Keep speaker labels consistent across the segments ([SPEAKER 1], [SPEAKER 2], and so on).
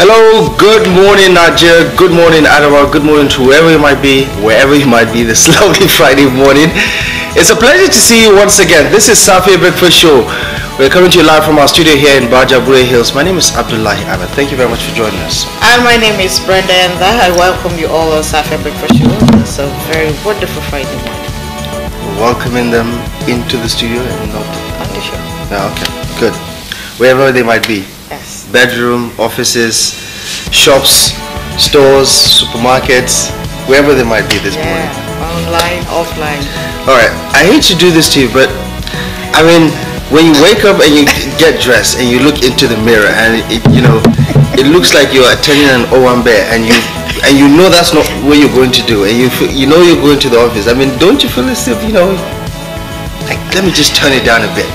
[SPEAKER 1] Hello, good morning Nigeria, good morning Adama, good morning to whoever you might be, wherever you might be this lovely Friday morning. It's a pleasure to see you once again. This is Safi Breakfast Show. We're coming to you live from our studio here in Baja Bure Hills. My name is Abdullahi Ahmed. Thank you very much for joining us.
[SPEAKER 2] And my name is Brenda, and I welcome you all on Safi Breakfast Show. It's a very wonderful Friday morning.
[SPEAKER 1] Welcoming them into the studio and not
[SPEAKER 2] on the show.
[SPEAKER 1] Oh, okay, good. Wherever they might be.
[SPEAKER 2] Yes.
[SPEAKER 1] Bedroom, offices, shops, stores, supermarkets, wherever they might be this morning.
[SPEAKER 2] Online, offline.
[SPEAKER 1] Alright, I hate to do this to you, but I mean, when you wake up and you get dressed and you look into the mirror and it looks like you're attending an Owambe and you know that's not what you're going to do and you know you're going to the office. I mean, don't you feel as if, like, let me just turn it down a bit?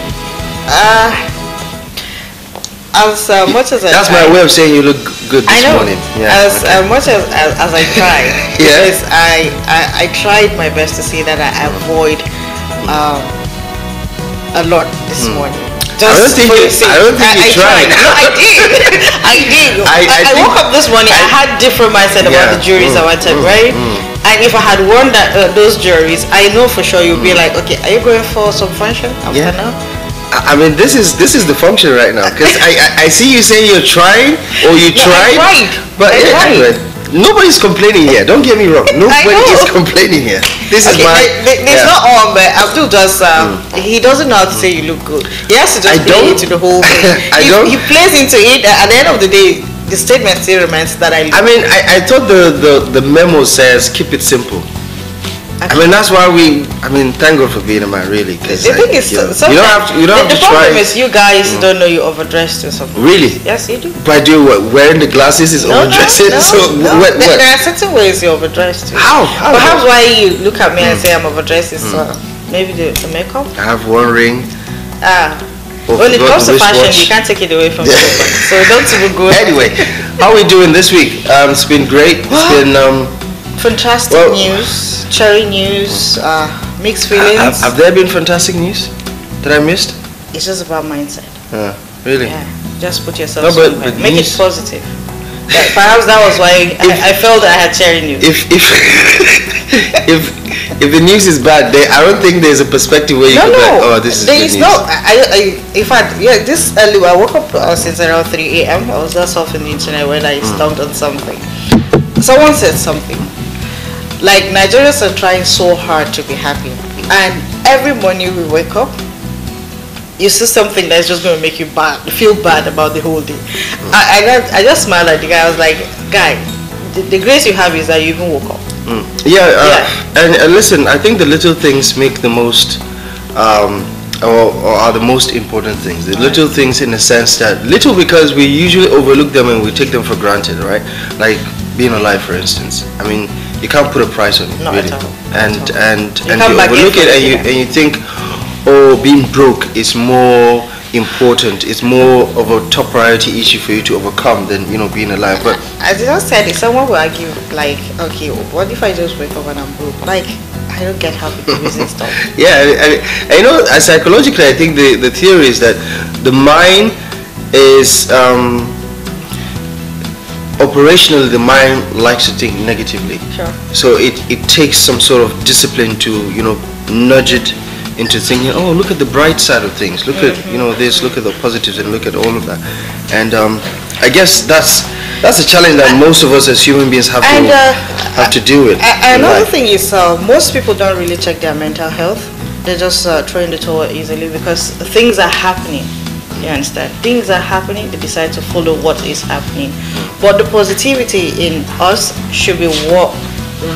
[SPEAKER 2] As much as
[SPEAKER 1] that's my way of saying you look good this morning.
[SPEAKER 2] Yeah, as much as I try, because I tried my best to see that I avoid a lot this morning.
[SPEAKER 1] I don't think you tried.
[SPEAKER 2] No, I did. I did. I woke up this morning. I had different mindset about the jewelries I wanted, right? And if I had worn those jewelries, I know for sure you'll be like, okay, are you going for some function after now?
[SPEAKER 1] I mean, this is the function right now, because I see you saying you're trying or you tried.
[SPEAKER 2] I tried.
[SPEAKER 1] But anyway, nobody's complaining here. Don't get me wrong. Nobody is complaining here. This is
[SPEAKER 2] It's not all, but Abdul does. He doesn't know how to say you look good. He has to just play into the whole thing. He plays into it. At the end of the day, the statement still remains that I look.
[SPEAKER 1] I mean, I thought the memo says keep it simple. I mean, that's why thank God for being a man, really. Because
[SPEAKER 2] the thing is,
[SPEAKER 1] you don't have to
[SPEAKER 2] the
[SPEAKER 1] try.
[SPEAKER 2] problem is you guys don't know you overdressed or something.
[SPEAKER 1] Really?
[SPEAKER 2] Yes, you do.
[SPEAKER 1] By doing what? Wearing the glasses is overdressing?
[SPEAKER 2] No. There are certain ways you're overdressed too.
[SPEAKER 1] How?
[SPEAKER 2] Perhaps why you look at me and say I'm overdressed is maybe the makeup.
[SPEAKER 1] I have one ring.
[SPEAKER 2] When it comes to fashion, you can't take it away from me. So don't even go.
[SPEAKER 1] Anyway, how are we doing this week? It's been great. It's been
[SPEAKER 2] fantastic news, cherry news, mixed feelings.
[SPEAKER 1] Have there been fantastic news that I missed?
[SPEAKER 2] It's just about mindset.
[SPEAKER 1] Really?
[SPEAKER 2] Yeah. Just put yourself somewhere. Make it positive. Perhaps that was why I felt I had cherry news.
[SPEAKER 1] If the news is bad, I don't think there's a perspective where you can be like, oh, this is good news.
[SPEAKER 2] No, in fact, this early, I woke up since around 3 a.m. I was just off on the internet when I stumbled on something. Someone said something. Like, Nigerians are trying so hard to be happy, and every morning we wake up, you see something that's just going to make you feel bad about the whole day. I just smiled at the guy. I was like, guy, the grace you have is that you even woke up. And listen, I think the little things make the most or are the most important things. The little things, in the sense that little because we usually overlook them and we take them for granted, right? Like being alive, for instance. I mean, you can't put a price on it, not
[SPEAKER 1] really.
[SPEAKER 2] At all.
[SPEAKER 1] And you overlook it and you think, oh, being broke is more important. It's more of a top priority issue for you to overcome than being alive. But
[SPEAKER 2] as I just said, if someone will argue like, okay, what if I just wake up and I'm broke? Like, I don't get how people reason stuff.
[SPEAKER 1] Psychologically, I think the theory is that the mind is operationally, the mind likes to think negatively.
[SPEAKER 2] Sure.
[SPEAKER 1] So it takes some sort of discipline to nudge it into thinking, oh, look at the bright side of things, look at this, look at the positives, and look at all of that. And I guess that's a challenge that most of us as human beings have to deal with.
[SPEAKER 2] Another thing is most people don't really check their mental health. They just throw in the towel easily because things are happening. You understand? Things are happening. They decide to follow what is happening. But the positivity in us should be what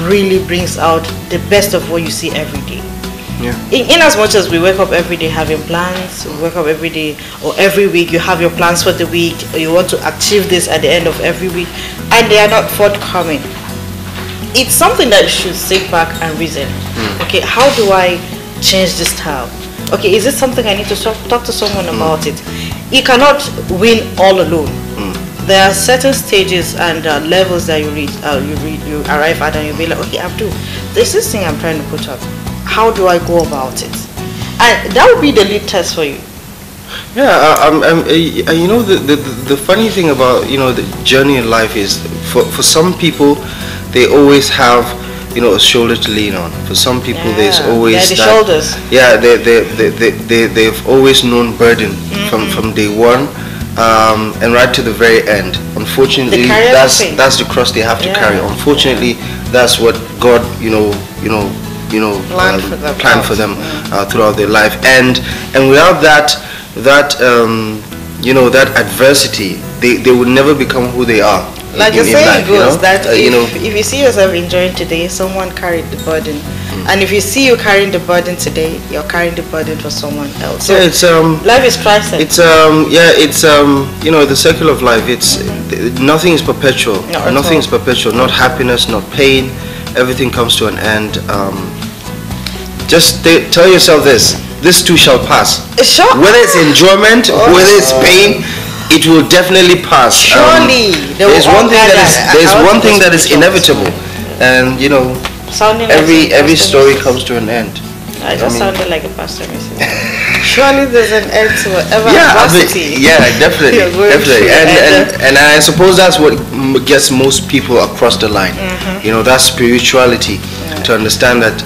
[SPEAKER 2] really brings out the best of what you see every day.
[SPEAKER 1] Yeah.
[SPEAKER 2] In as much as we wake up every day having plans, we wake up every day or every week, you have your plans for the week, you want to achieve this at the end of every week, and they are not forthcoming. It's something that you should sit back and reason. Okay, how do I change this style? Okay, is it something I need to talk to someone about it? You cannot win all alone. There are certain stages and levels that you arrive at, and you'll be like, okay, Abdul, there's this thing I'm trying to put up. How do I go about it? And that would be the lead test for you.
[SPEAKER 1] Yeah, you know, the funny thing about, you know, the journey in life is, for some people, they always have, you know, a shoulder to lean on. For some people, there's always
[SPEAKER 2] the
[SPEAKER 1] that,
[SPEAKER 2] shoulders.
[SPEAKER 1] Yeah, they've always known burden from day one, and right to the very end. Unfortunately, that's the cross they have to carry. Unfortunately, that's what God, planned for them throughout their life. And without that adversity, they would never become who they are.
[SPEAKER 2] Like the saying goes, that if you see yourself enjoying today, someone carried the burden, and if you see you carrying the burden today, you're carrying the burden for someone else. So
[SPEAKER 1] it's
[SPEAKER 2] life is crisis.
[SPEAKER 1] It's the circle of life. It's nothing is perpetual. Nothing is perpetual. Not happiness, not pain. Everything comes to an end. Just tell yourself this too shall pass.
[SPEAKER 2] Sure.
[SPEAKER 1] Whether it's enjoyment, whether it's pain, it will definitely pass.
[SPEAKER 2] Surely.
[SPEAKER 1] There's one thing that is inevitable, and every story comes to an end.
[SPEAKER 2] I just sounded like a pastor. Surely there's an end to whatever adversity.
[SPEAKER 1] Definitely. And I suppose that's what gets most people across the line. That spirituality, to understand that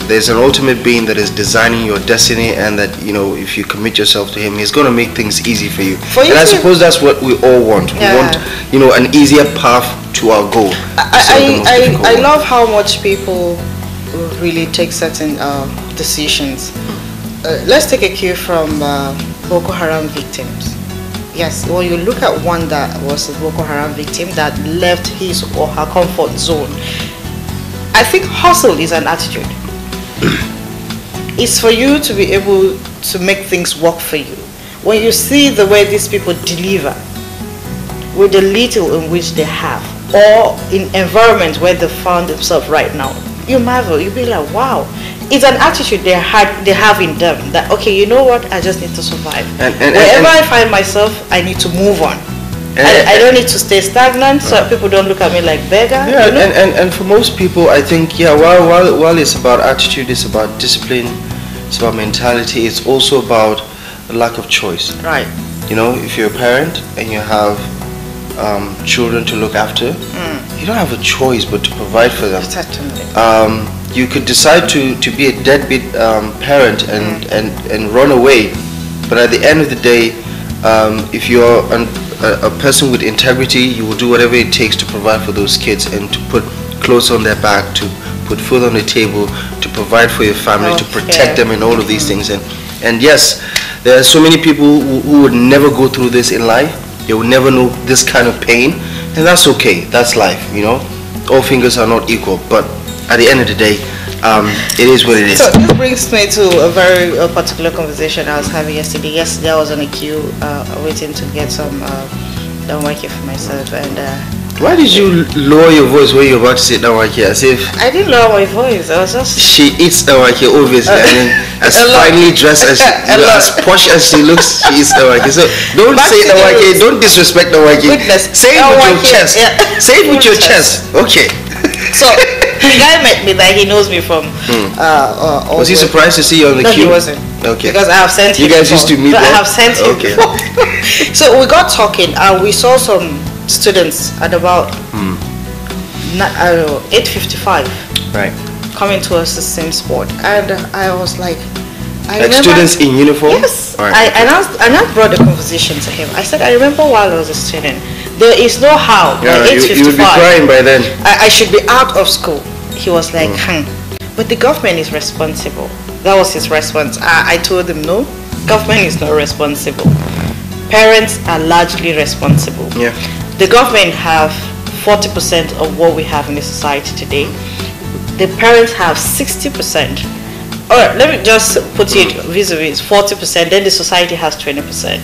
[SPEAKER 1] there's an ultimate being that is designing your destiny, and that if you commit yourself to him, he's going to make things easy for you. And I suppose that's what we all want. We want an easier path to our goal.
[SPEAKER 2] I love how much people really take certain decisions. Let's take a cue from Boko Haram victims. Yes, when you look at one that was a Boko Haram victim that left his or her comfort zone, I think hustle is an attitude. It's for you to be able to make things work for you. When you see the way these people deliver with the little in which they have, or in environments where they found themselves right now, you marvel. You be like, wow. It's an attitude they have in them, that okay, you know what, I just need to survive. Wherever I find myself, I need to move on. I don't need to stay stagnant, so people don't look at me like beggar.
[SPEAKER 1] And for most people, I think, while it's about attitude, it's about discipline, it's about mentality, it's also about a lack of choice.
[SPEAKER 2] Right.
[SPEAKER 1] If you're a parent and you have children to look after, you don't have a choice but to provide for them.
[SPEAKER 2] Certainly.
[SPEAKER 1] You could decide to be a deadbeat parent and run away, but at the end of the day, if you're a person with integrity, you will do whatever it takes to provide for those kids and to put clothes on their back, to put food on the table, to provide for your family, to protect them, and all of these things. And yes, there are so many people who would never go through this in life. They will never know this kind of pain, and that's okay. That's life. All fingers are not equal, but at the end of the day, it is what it is.
[SPEAKER 2] So this brings me to a very particular conversation I was having yesterday. Yesterday I was on a queue waiting to get some Danwake for myself, and
[SPEAKER 1] why did you lower your voice when you were about to say Danwake? As if
[SPEAKER 2] I didn't lower my voice. I was just...
[SPEAKER 1] She eats Danwake, obviously, and as finely dressed as as posh as she looks, she eats Danwake. So don't say Danwake, don't disrespect Danwake. Say it with your chest. Say it with your chest. Okay.
[SPEAKER 2] So the guy met me that he knows me from.
[SPEAKER 1] Was he surprised to see you on the queue?
[SPEAKER 2] No, he wasn't.
[SPEAKER 1] Okay.
[SPEAKER 2] Because I have sent him.
[SPEAKER 1] You guys used to meet.
[SPEAKER 2] I have sent him.
[SPEAKER 1] Okay.
[SPEAKER 2] So we got talking, and we saw some students at about 8:55.
[SPEAKER 1] Right.
[SPEAKER 2] Coming towards the same spot, and I was like,
[SPEAKER 1] like students in uniform.
[SPEAKER 2] Yes. Right. I brought the conversation to him. I said, I remember while I was a student, there is no how.
[SPEAKER 1] Yeah, you would be crying by then.
[SPEAKER 2] I should be out of school. He was like, but the government is responsible. That was his response. I told him, no, government is not responsible. Parents are largely responsible.
[SPEAKER 1] Yeah.
[SPEAKER 2] The government have 40% of what we have in the society today. The parents have 60%. All right, let me just put it vis-a-vis 40%, then the society has 20%.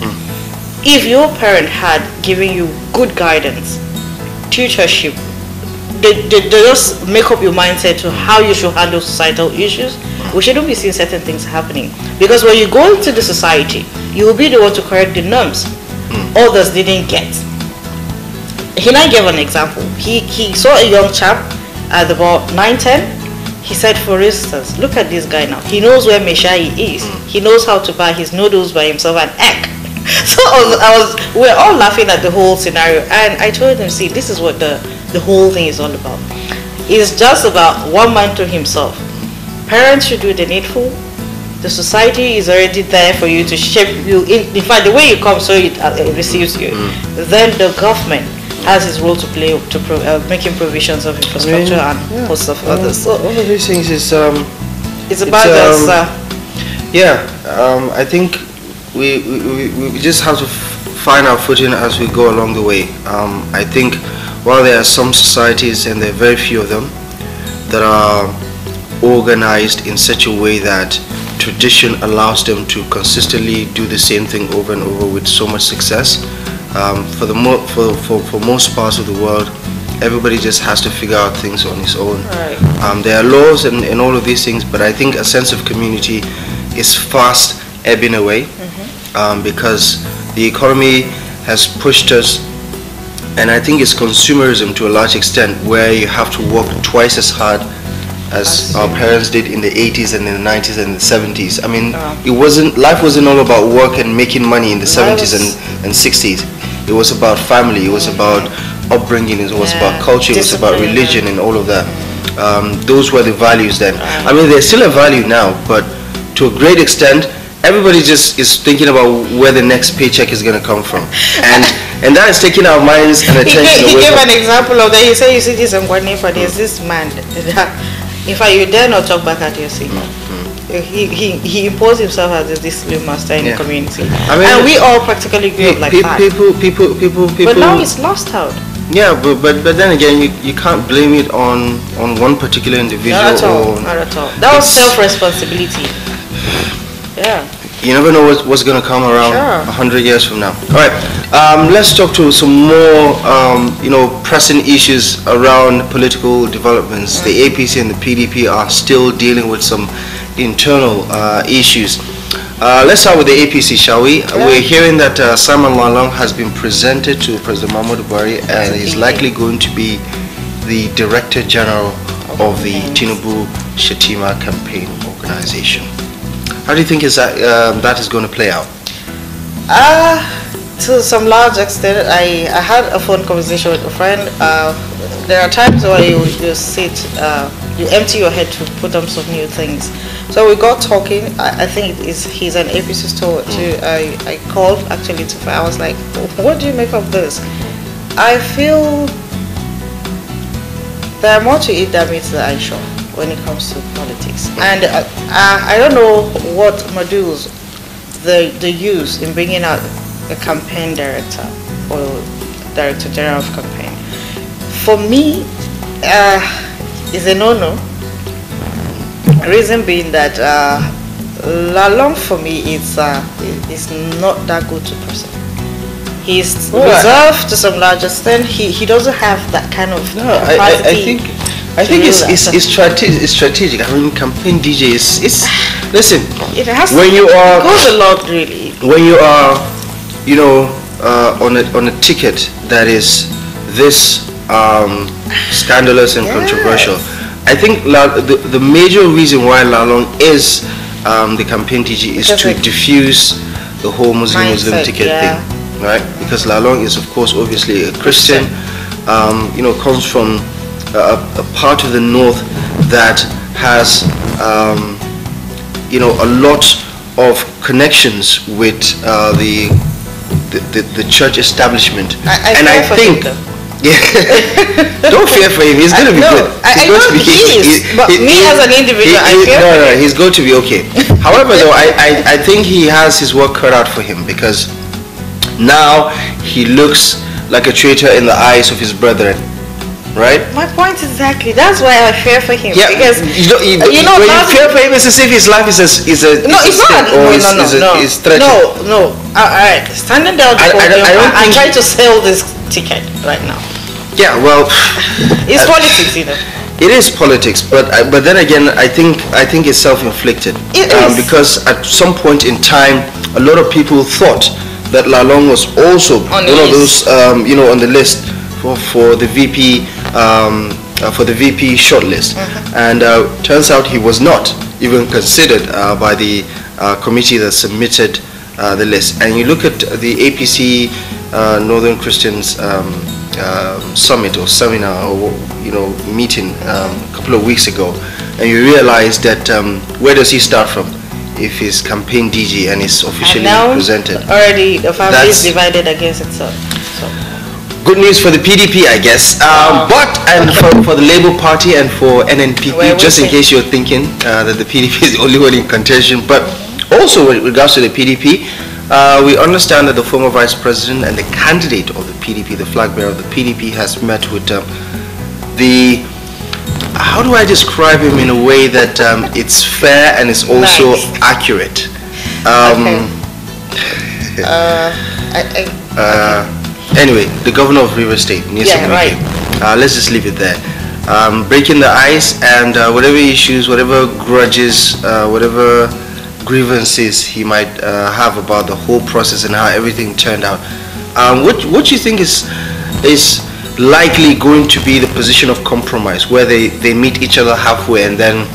[SPEAKER 2] If your parent had given you good guidance, tutorship, they just make up your mindset to how you should handle societal issues, we shouldn't be seeing certain things happening. Because when you go into the society, you will be the one to correct the norms others didn't get. He now gave an example. He saw a young chap at about 9-10. He said, for instance, look at this guy now. He knows where Meshai is. He knows how to buy his noodles by himself and egg. So we're all laughing at the whole scenario. And I told him, see, this is what the whole thing is all about. It's just about one man to himself. Parents should do the needful. The society is already there for you to shape you. In fact, the way you come, so it receives you. Then the government has its role to play to making provisions of infrastructure and hosts of others. So
[SPEAKER 1] one of these things is
[SPEAKER 2] it's about us.
[SPEAKER 1] I think we just have to find our footing as we go along the way. I think while there are some societies, and there are very few of them, that are organized in such a way that tradition allows them to consistently do the same thing over and over with so much success. For most parts of the world, everybody just has to figure out things on his own.
[SPEAKER 2] Right.
[SPEAKER 1] There are laws and all of these things, but I think a sense of community is fast ebbing away because the economy has pushed us, and I think it's consumerism to a large extent, where you have to work twice as hard as our parents did in the 80s and in the 90s and the 70s. I mean, life wasn't all about work and making money in the 70s and 60s. It was about family, it was about upbringing, it was about culture, it was about religion and all of that. Those were the values then. I mean, there's still a value now, but to a great extent, everybody just is thinking about where the next paycheck is going to come from. And that is taking our minds and attention away.
[SPEAKER 2] He gave an example of that. He said, you see this in Guanefa, there's this man. In fact, you dare not talk back at your senior. He imposed himself as this little master in the community. I mean, and we all practically grew up like that. People. But now it's lost out.
[SPEAKER 1] Yeah, but then again, you can't blame it on one particular individual.
[SPEAKER 2] Not at all. That was self-responsibility. Yeah.
[SPEAKER 1] You never know what's going to come around 100 years from now. All right, let's talk to some more, pressing issues around political developments. The APC and the PDP are still dealing with some internal issues. Let's start with the APC, shall we? We're hearing that Simon Lalong has been presented to President Muhammadu Buhari and is likely going to be the Director General of the Tinubu Shetima Campaign Organization. How do you think that is going to play out?
[SPEAKER 2] To some large extent, I had a phone conversation with a friend. There are times where you sit, you empty your head to put on some new things. So we got talking. I think he's an APC store too. I called actually I was like, what do you make of this? I feel there are more to it than meets the eye shop when it comes to politics. And I don't know what modules they use in bringing out a campaign director or director general of campaign. For me, it's a no-no. Reason being that Lalong for me is not that good to person. He's reserved to some large extent. He doesn't have that kind of capacity.
[SPEAKER 1] I think it's strategic. I mean, campaign DJ is listen. It has when you are
[SPEAKER 2] goes a lot really.
[SPEAKER 1] When you are, on a ticket that is this scandalous and controversial, I think the major reason why Lalong is the campaign DJ is to diffuse the whole Muslim ticket thing, right? Because Lalong is, of course, obviously a Christian. Comes from a part of the north that has a lot of connections with the church establishment. I think don't fear for him. He's going to be good.
[SPEAKER 2] But me as an individual, I fear for him.
[SPEAKER 1] He's going to be okay. However, though, I think he has his work cut out for him, because now he looks like a traitor in the eyes of his brethren. Right?
[SPEAKER 2] My point exactly. That's why I fear for him.
[SPEAKER 1] Yeah,
[SPEAKER 2] because
[SPEAKER 1] when you fear for him, it's as if his life is
[SPEAKER 2] no, it's not. No. Alright, standing down I'm trying to sell this ticket right now.
[SPEAKER 1] Yeah, well,
[SPEAKER 2] it's politics,
[SPEAKER 1] It is politics, but then again, I think it's self-inflicted.
[SPEAKER 2] It is
[SPEAKER 1] because at some point in time, a lot of people thought that Lalong was also one of those, on the list for the VP for the VP shortlist, and turns out he was not even considered by the committee that submitted the list. And you look at the APC Northern Christians summit or seminar or meeting a couple of weeks ago, and you realize that where does he start from if his campaign DG and is officially presented?
[SPEAKER 2] Already the family is divided against itself. So.
[SPEAKER 1] Good news for the PDP, I guess. But for the Labour Party and for NNPP, just in case you're thinking that the PDP is the only one in contention, but also with regards to the PDP, we understand that the former Vice President and the candidate of the PDP, the flag bearer of the PDP, has met with the, how do I describe him in a way that it's fair and it's also accurate? Anyway, the governor of River State, let's just leave it there. Breaking the ice and whatever issues, whatever grudges, whatever grievances he might have about the whole process and how everything turned out. What do you think is likely going to be the position of compromise, where they meet each other halfway and then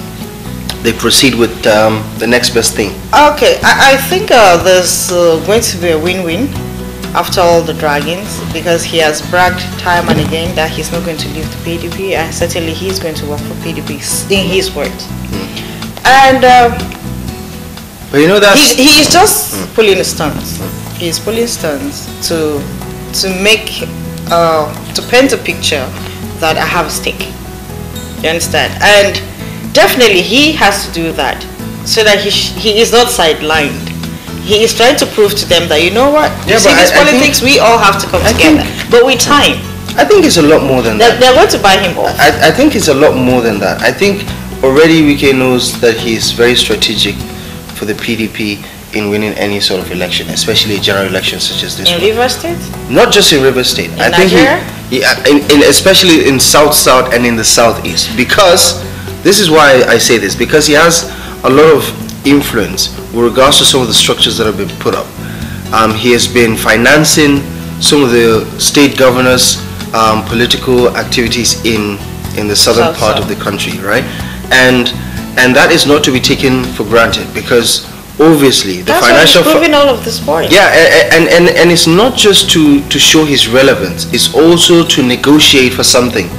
[SPEAKER 1] they proceed with the next best thing?
[SPEAKER 2] Okay, I think there's going to be a win-win after all the dragons, because he has bragged time and again that he's not going to leave the PDP, and certainly he's going to work for PDP in his words. And
[SPEAKER 1] but you know that
[SPEAKER 2] he's just pulling stunts. He's pulling stunts to make to paint a picture that I have a stake. You understand? And definitely he has to do that so that he is not sidelined. He is trying to prove to them that, you know what, you see, this politics, we all have to come together. But with time,
[SPEAKER 1] I think it's a lot more than that.
[SPEAKER 2] They're going to buy him off.
[SPEAKER 1] I think it's a lot more than that. I think already Wike knows that he's very strategic for the PDP in winning any sort of election, especially a general election such as this one.
[SPEAKER 2] In River State?
[SPEAKER 1] Not just in River State.
[SPEAKER 2] I think
[SPEAKER 1] especially in South and in the Southeast. Because, this is why I say this, because he has a lot of influence with regards to some of the structures that have been put up. He has been financing some of the state governors' political activities in the southern part of the country, right? And that is not to be taken for granted, because obviously the financial
[SPEAKER 2] proving all of this point.
[SPEAKER 1] Yeah, and it's not just to show his relevance, it's also to negotiate for something.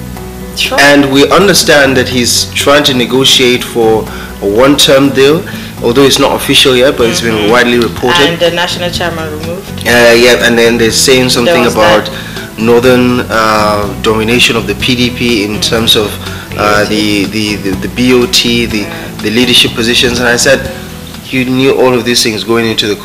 [SPEAKER 2] Sure.
[SPEAKER 1] And we understand that he's trying to negotiate for a one-term deal, although it's not official yet, but it's been widely reported.
[SPEAKER 2] And the national chairman removed.
[SPEAKER 1] Yeah, and then they're saying something about northern domination of the PDP in terms of the BOT, the leadership positions. And I said, you knew all of these things going into the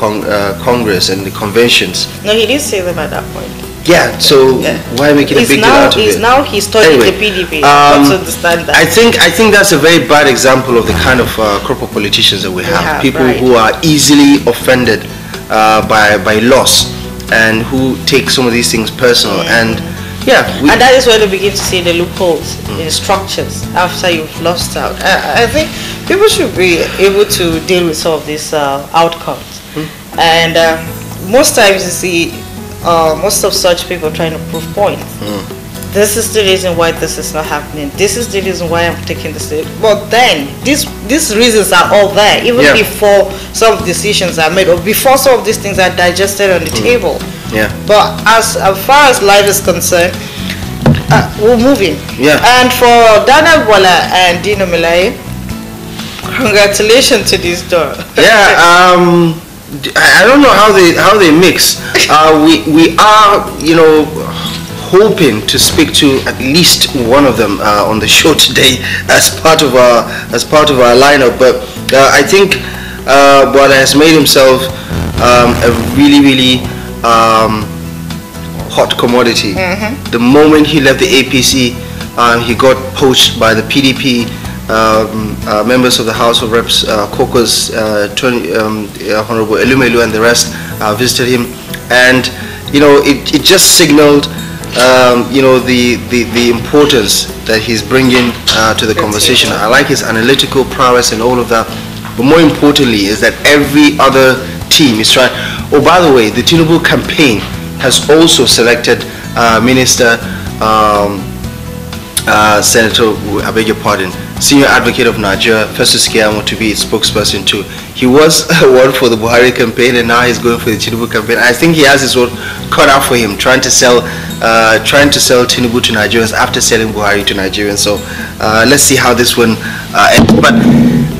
[SPEAKER 1] Congress and the conventions.
[SPEAKER 2] No, he did say them at that point.
[SPEAKER 1] Yeah, so why make it a big deal out of it?
[SPEAKER 2] Now he's studying the PDP. Let's understand that.
[SPEAKER 1] I think that's a very bad example of the kind of crop of politicians that we have. People who are easily offended by loss and who take some of these things personal. And and
[SPEAKER 2] that is where they begin to see the loopholes in structures after you've lost out. I think people should be able to deal with some of these outcomes. And most times you see most of such people trying to prove points. This is the reason why this is not happening. This is the reason why I'm taking this. But then these reasons are all there even before some of the decisions are made, or before some of these things are digested on the table. But as far as life is concerned, we're moving. And for Dana Bola and Dino Milaye, congratulations to this door.
[SPEAKER 1] I don't know how they mix. We are, hoping to speak to at least one of them on the show today as part of our lineup. But I think Bola has made himself a really hot commodity. The moment he left the APC, he got poached by the PDP. Members of the House of Reps, caucus, Honorable Elumelu and the rest visited him, and it just signaled the importance that he's bringing to the conversation. I like his analytical prowess and all of that, but more importantly is that every other team is trying. Oh, by the way, the Tinubu campaign has also selected Minister Senator, I beg your pardon, Senior Advocate of Nigeria, Festus Keyamo, to be its spokesperson too. He was one for the Buhari campaign, and now he's going for the Tinubu campaign. I think he has his own cut out for him, trying to sell Tinubu to Nigerians after selling Buhari to Nigerians. So let's see how this one ends. But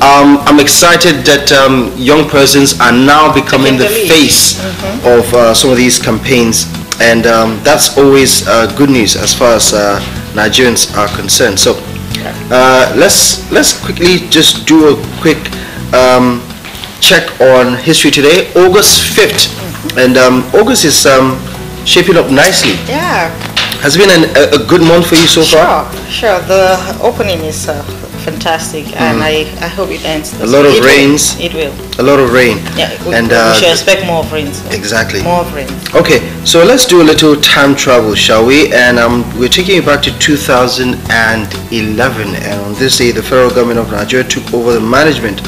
[SPEAKER 1] I'm excited that young persons are now becoming the face of some of these campaigns, and that's always good news as far as Nigerians are concerned. So let's quickly just do a quick check on history today. August 5th, and August is shaping up nicely.
[SPEAKER 2] Yeah.
[SPEAKER 1] Has it been a good month for you so far?
[SPEAKER 2] Sure. The opening is fantastic, and I hope it ends.
[SPEAKER 1] A lot of rains.
[SPEAKER 2] It will.
[SPEAKER 1] A lot of rain.
[SPEAKER 2] Yeah, we should expect more of rains.
[SPEAKER 1] Exactly.
[SPEAKER 2] More of rain.
[SPEAKER 1] Okay, so let's do a little time travel, shall we? And we're taking you back to 2011, and on this day, the federal government of Nigeria took over the management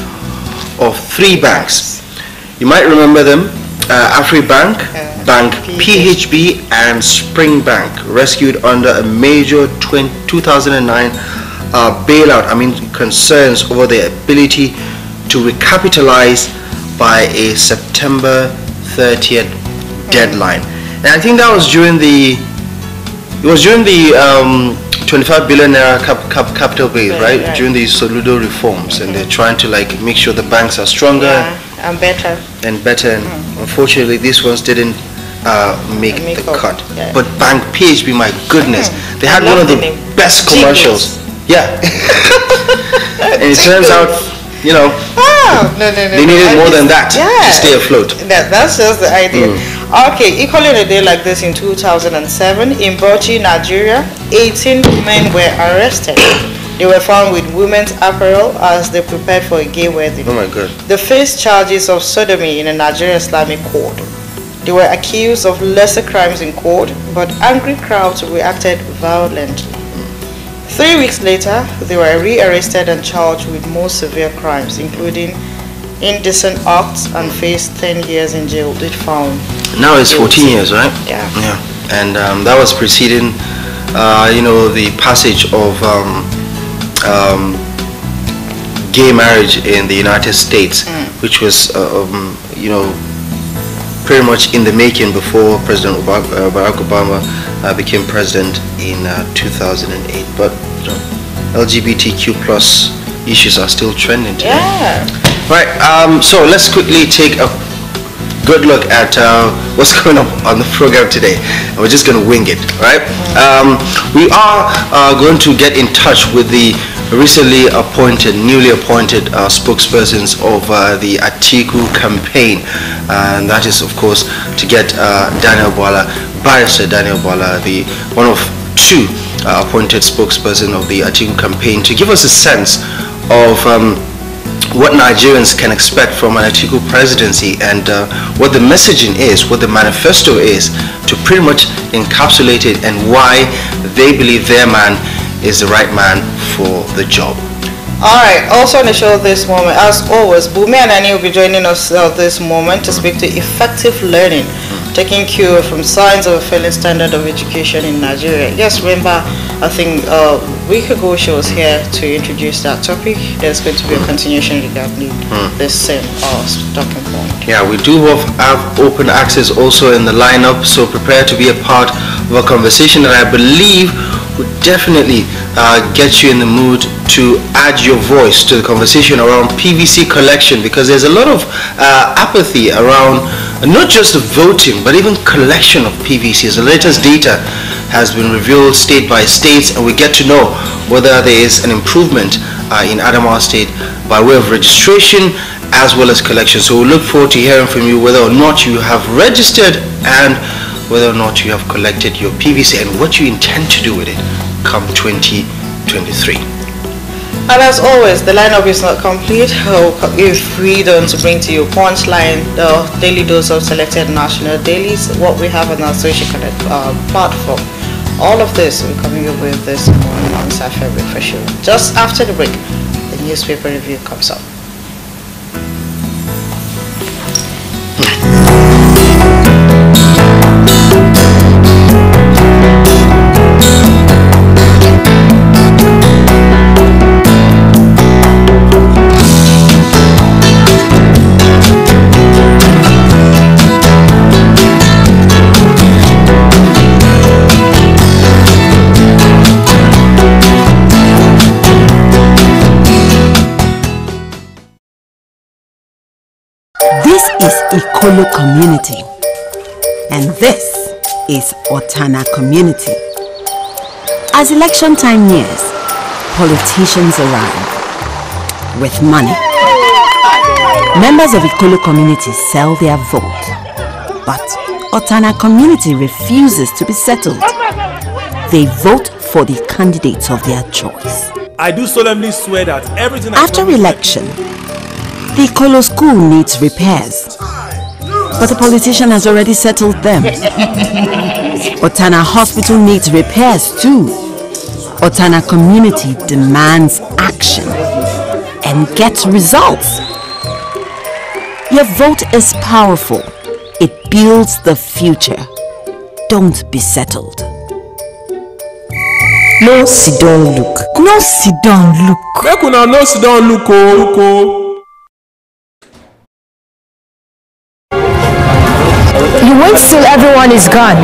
[SPEAKER 1] of 3 banks. You might remember them: AfriBank, Bank PHB, and Spring Bank, rescued under a major 2009 bailout amid concerns over their ability to recapitalize by a September 30th deadline. And I think that was during the 25 billion naira capital base, right? During the Soludo reforms, and they're trying to like make sure the banks are stronger
[SPEAKER 2] and better. And
[SPEAKER 1] unfortunately, these ones didn't make the cut.
[SPEAKER 2] Yeah.
[SPEAKER 1] But Bank PHB, my goodness, they had one of the best commercials. Yeah. And it turns out, you know, they needed more than that to stay afloat.
[SPEAKER 2] That's just the idea. Okay, equally on a day like this in 2007, in Bauchi, Nigeria, 18 women were arrested. They were found with women's apparel as they prepared for a gay wedding.
[SPEAKER 1] Oh my God.
[SPEAKER 2] They faced charges of sodomy in a Nigerian Islamic court. They were accused of lesser crimes in court, but angry crowds reacted violently. 3 weeks later, they were rearrested and charged with more severe crimes, including indecent acts, and faced 10 years in jail if found.
[SPEAKER 1] Now it's 14 years, right?
[SPEAKER 2] Yeah.
[SPEAKER 1] And that was preceding, the passage of gay marriage in the United States, which was, pretty much in the making before President Barack Obama became president in 2008. But LGBTQ plus issues are still trending today.
[SPEAKER 2] Yeah.
[SPEAKER 1] Right. So let's quickly take a good look at what's going on the program today. We're just going to wing it, right? We are going to get in touch with the newly appointed spokespersons of the Atiku campaign, and that is, of course, to get Barrister Daniel Bwala, the one of 2 appointed spokesperson of the Atiku campaign, to give us a sense of what Nigerians can expect from an Atiku presidency, and what the messaging is, what the manifesto is, to pretty much encapsulate it, and why they believe their man is the right man for the job.
[SPEAKER 2] Alright, also on the show this moment, as always, Bumi and Annie will be joining us this moment to speak to effective learning, taking cue from signs of a failing standard of education in Nigeria. Yes, remember, I think a week ago she was here to introduce that topic. There's going to be a continuation regarding this same talking point.
[SPEAKER 1] Yeah, we do have open access also in the lineup, so prepare to be a part of a conversation that I believe would definitely get you in the mood to add your voice to the conversation around PVC collection, because there's a lot of apathy around not just the voting but even collection of PVC. The latest data has been revealed state by state, and we get to know whether there is an improvement in Adamawa State by way of registration as well as collection. So we look forward to hearing from you whether or not you have registered and whether or not you have collected your PVC and what you intend to do with it come 2023.
[SPEAKER 2] And as always, the lineup is not complete if we don't bring to you punchline, the daily dose of selected national dailies, what we have on our social connect platform. All of this we're coming up with this morning on Saturday Break for sure. Just after the break, the newspaper review comes up.
[SPEAKER 3] This is Ikolo community, and this is Otana community. As election time nears, politicians arrive with money. Members of Ikolo community sell their vote, but Otana community refuses to be settled. They vote for the candidates of their choice.
[SPEAKER 4] I do solemnly swear that everything
[SPEAKER 3] after election, the Ikolo school needs repairs, but the politician has already settled them. Otana hospital needs repairs too. Otana community demands action and gets results. Your vote is powerful. It builds the future. Don't be settled. No sit down look. No sit down look.
[SPEAKER 4] Make una no sit down look oh.
[SPEAKER 5] You wait till everyone is gone.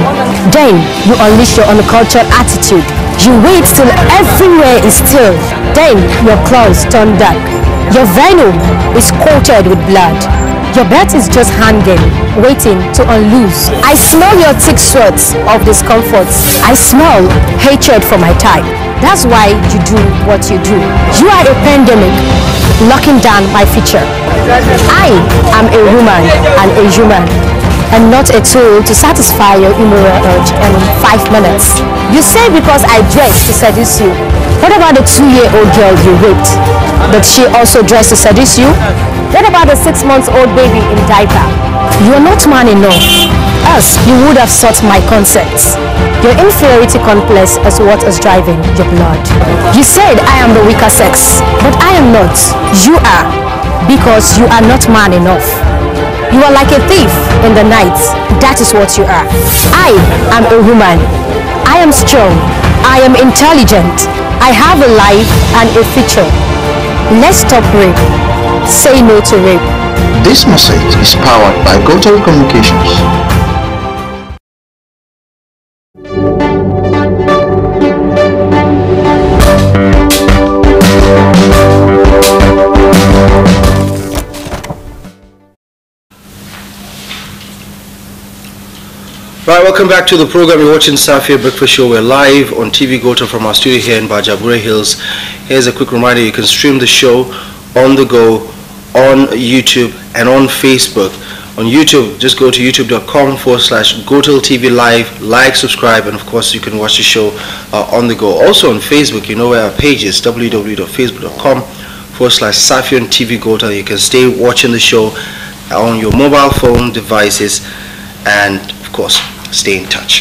[SPEAKER 5] Then you unleash your uncultured attitude. You wait till everywhere is still. Then your claws turn dark. Your venom is coated with blood. Your breath is just hanging, waiting to unloose. I smell your thick sweats of discomfort. I smell hatred for my type. That's why you do what you do. You are a pandemic, locking down my future. I am a woman and a human, and not a tool to satisfy your immoral urge in 5 minutes. You say because I dress to seduce you. What about the 2-year-old girl you raped? Did she also dress to seduce you? What about the 6-month-old baby in diaper? You are not man enough. Else, you would have sought my consent. Your inferiority complex is what is driving your blood. You said I am the weaker sex, but I am not. You are, because you are not man enough. You are like a thief in the night. That is what you are. I am a woman. I am strong. I am intelligent. I have a life and a future. Let's stop rape. Say no to rape.
[SPEAKER 6] This message is powered by Gotel Communications.
[SPEAKER 1] Right, welcome back to the program. You're watching Safia Breakfast Show. We're live on TV Gotel from our studio here in Bajabure Hills. Here's a quick reminder: you can stream the show on the go on YouTube and on Facebook. On YouTube, just go to youtube.com/Gotel TV Live, like, subscribe, and of course you can watch the show on the go. Also on Facebook, you know where our page is, www.facebook.com/Safian TV Gotel. You can stay watching the show on your mobile phone devices and of course stay in touch.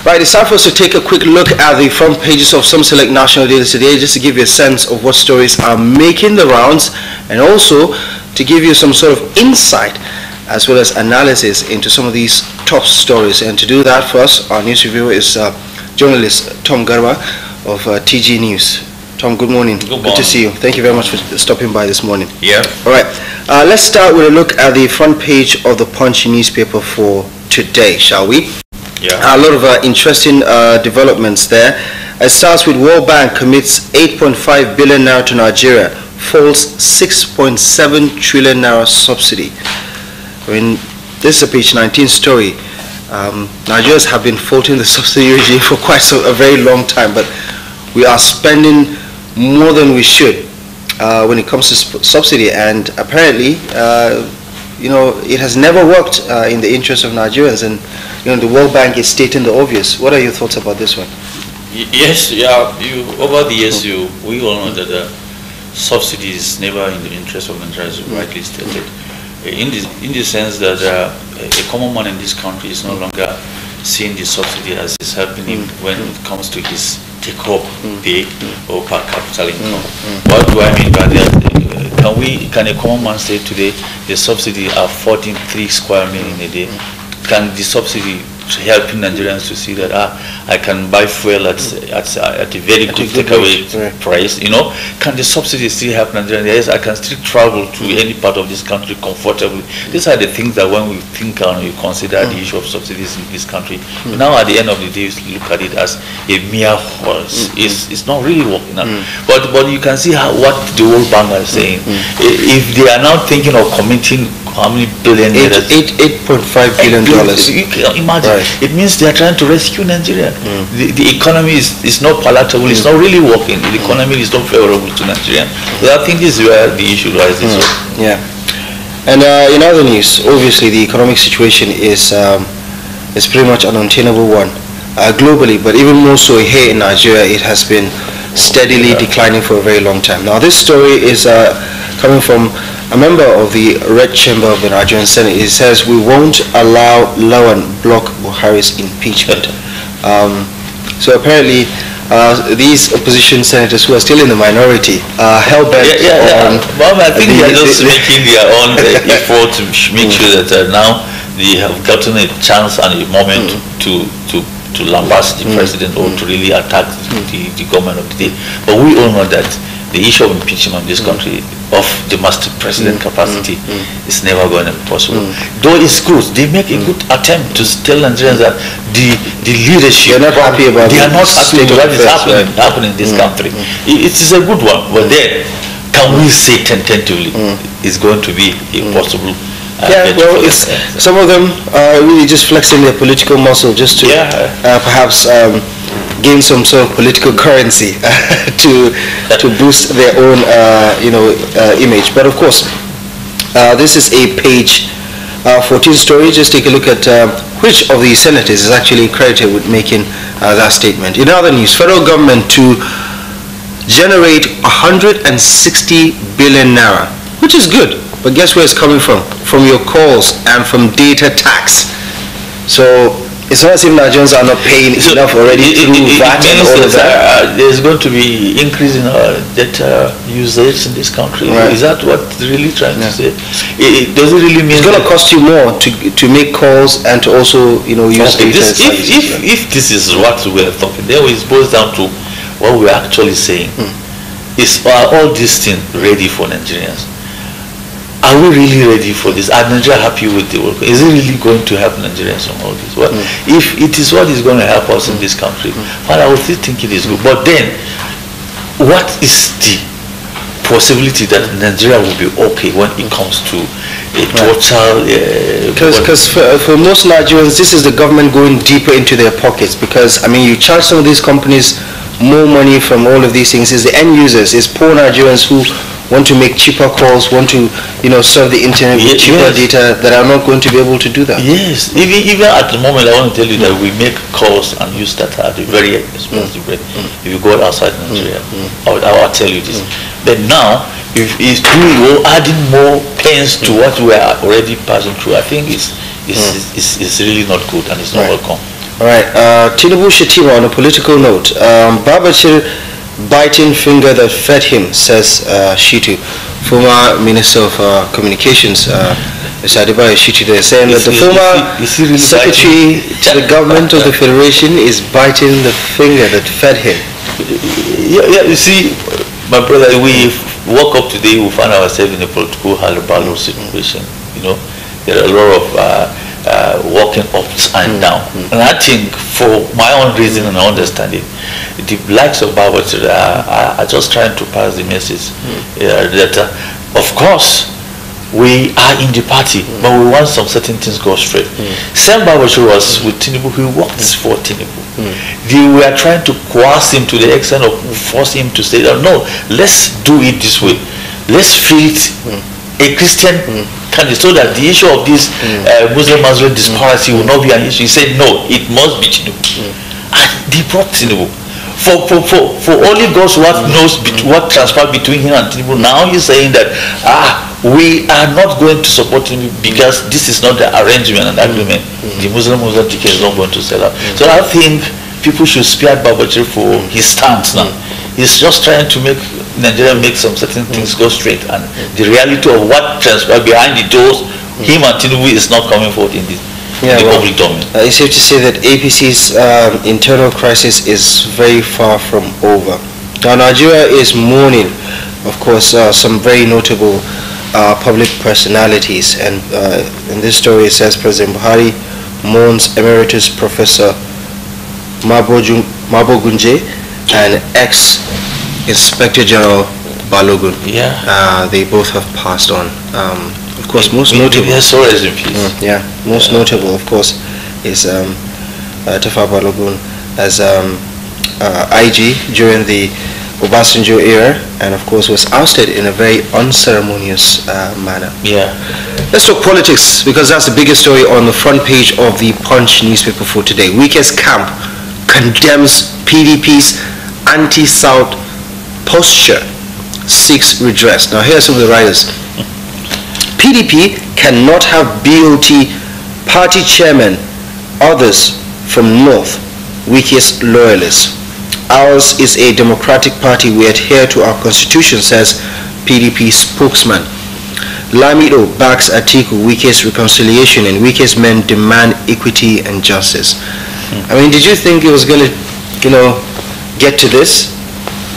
[SPEAKER 1] Right, it's time for us to take a quick look at the front pages of some select national dailies today, just to give you a sense of what stories are making the rounds, and also to give you some sort of insight as well as analysis into some of these top stories. And to do that for us, our news reviewer is journalist Tom Garba of TG News. Tom, good morning. Good to see you. Thank you very much for stopping by this morning.
[SPEAKER 7] Yeah.
[SPEAKER 1] All right, let's start with a look at the front page of the Punch newspaper for today, shall we?
[SPEAKER 7] Yeah.
[SPEAKER 1] A lot of interesting developments there. It starts with World Bank commits 8.5 billion naira to Nigeria, falls 6.7 trillion naira subsidy. I mean, this is a page 19 story. Nigerians have been faulting the subsidy regime for quite a very long time, but we are spending more than we should when it comes to subsidy, and apparently it has never worked in the interest of Nigerians, and the World Bank is stating the obvious. What are your thoughts about this one?
[SPEAKER 7] Yes, yeah. Over the years, we all know that subsidy is never in the interest of Nigerians, rightly stated. In the sense that a common man in this country is no longer seeing the subsidy as is helping him when it comes to his take-home pay or per capital income. What do I mean by that? Can a common man say today the subsidy are 43 square meal in a day? Can the subsidy helping Nigerians to see that I can buy fuel at a very good takeaway price? Can the subsidy still help Nigerians? Yes, I can still travel to any part of this country comfortably. These are the things that when we think and we consider the issue of subsidies in this country, now at the end of the day, we look at it as a mere horse. It's not really working out. But you can see what the World Bank is saying. If they are now thinking of committing how many billion?
[SPEAKER 1] $8.5 billion.
[SPEAKER 7] You can imagine.
[SPEAKER 1] Right.
[SPEAKER 7] It means they are trying to rescue Nigeria. The economy is not palatable. It's not really working. The economy is not favorable to Nigeria. So I think this is where the issue rises.
[SPEAKER 1] Yeah. And in other news, obviously the economic situation is pretty much an untenable one globally, but even more so here in Nigeria. It has been steadily declining for a very long time. Now this story is coming from a member of the Red Chamber of the Nigerian Senate. It says, "We won't allow Lawan block Buhari's impeachment." So apparently these opposition senators who are still in the minority are hell-bent on...
[SPEAKER 7] Well, I think they are just making their own effort to make sure that now they have gotten a chance and a moment to lambast the president or to really attack the government of the day. But we all know that the issue of impeachment in this country of the master president capacity is never going to be possible. Though it's good, they make a good attempt to tell Nigerians that the leadership,
[SPEAKER 1] they're not happy about
[SPEAKER 7] they are not happy with what is happening in this country. It is a good one, but then can we say tentatively it's going to be impossible?
[SPEAKER 1] Well, it's some of them are really just flexing their political muscle just to perhaps gain some sort of political currency to boost their own image. But of course, this is a page 14 story. Just take a look at which of the senators is actually credited with making that statement. In other news, federal government to generate 160 billion naira, which is good. But guess where it's coming from? From your calls and from data tax. So it's not as if Nigerians are not paying enough already through VAT and all of that.
[SPEAKER 7] There's going to be increase in data usage in this country.
[SPEAKER 1] Right.
[SPEAKER 7] Is that what it's really trying to say? Does it really mean
[SPEAKER 1] it's going to cost you more to make calls and to also use data?
[SPEAKER 7] If this is what we're talking, then it boils down to what we're actually saying. Is all these things ready for Nigerians? Are we really ready for this? Are Nigeria happy with the work? Is it really going to help Nigerians on all this? Well, if it is what is going to help us in this country, I would still think it is good. But then, what is the possibility that Nigeria will be okay when it comes to a total...
[SPEAKER 1] Because for most Nigerians, this is the government going deeper into their pockets. Because, I mean, you charge some of these companies more money from all of these things. It's the end users, it's poor Nigerians who want to make cheaper calls, want to serve the internet with cheaper data that are not going to be able to do that.
[SPEAKER 7] Yes, even at the moment I want to tell you that we make calls and use data at a very expensive rate. If you go outside Nigeria, I'll tell you this. But now, if we're adding more pains to what we are already passing through, I think it's really not good and it's not welcome.
[SPEAKER 1] All right, Tinubu Shetima on a political note. Babachir biting finger that fed him, says Shitu, former Minister of Communications, Mr. Adebayo Shitu, there, saying that the former Secretary to the government of the Federation is biting the finger that fed him.
[SPEAKER 7] Yeah, you see, my brother, we woke up today, we found ourselves in a political halabalo situation. There are a lot of walking ups and down. And I think, for my own reason and understanding, the likes of Babachir are just trying to pass the message that, of course, we are in the party, but we want some certain things go straight. Sam Babachir was with Tinubu, he worked for Tinubu. They were trying to coerce him to the extent of force him to say, no, let's do it this way. Let's feed a Christian candidate so that the issue of this Muslim-Muslim disparity will not be an issue. He said, no, it must be Tinubu. And they brought Tinubu. For only God what knows what transpired between him and Tinubu. Now he's saying that we are not going to support him because this is not the arrangement and agreement. The Muslim ticket is not going to sell out. So I think people should spare Babachir for his stance now. He's just trying to make Nigeria make some certain things go straight, and the reality of what transpired behind the doors, him and Tinubu is not coming forward in this. Public domain. It's
[SPEAKER 1] safe to say that APC's internal crisis is very far from over. Now, Nigeria is mourning, of course, some very notable public personalities, and in this story it says President Buhari mourns Emeritus Professor Mabogunje and ex-Inspector General Balogun. They both have passed on Of course, most notable.
[SPEAKER 7] Yes, so rest in peace.
[SPEAKER 1] Yeah, most notable, of course, is Tafa Balogun as IG during the Obasanjo era, and of course was ousted in a very unceremonious manner.
[SPEAKER 7] Yeah.
[SPEAKER 1] Let's talk politics, because that's the biggest story on the front page of the Punch newspaper for today. Weekest camp condemns PDP's anti-South posture, seeks redress. Now here are some of the writers. PDP cannot have BOT party chairman, others from North, weakest loyalists. Ours is a democratic party. We adhere to our constitution, says PDP spokesman. Lamido backs Atiku, weakest reconciliation, and weakest men demand equity and justice. I mean, did you think it was going to, get to this?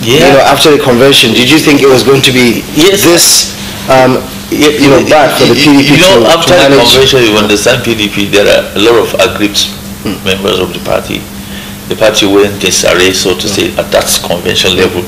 [SPEAKER 7] Yeah.
[SPEAKER 1] After the convention, did you think it was going to be this, bad for the PDP
[SPEAKER 7] after the convention, you understand PDP, there are a lot of aggrieved members of the party. The party went disarray, so to say, at that convention level,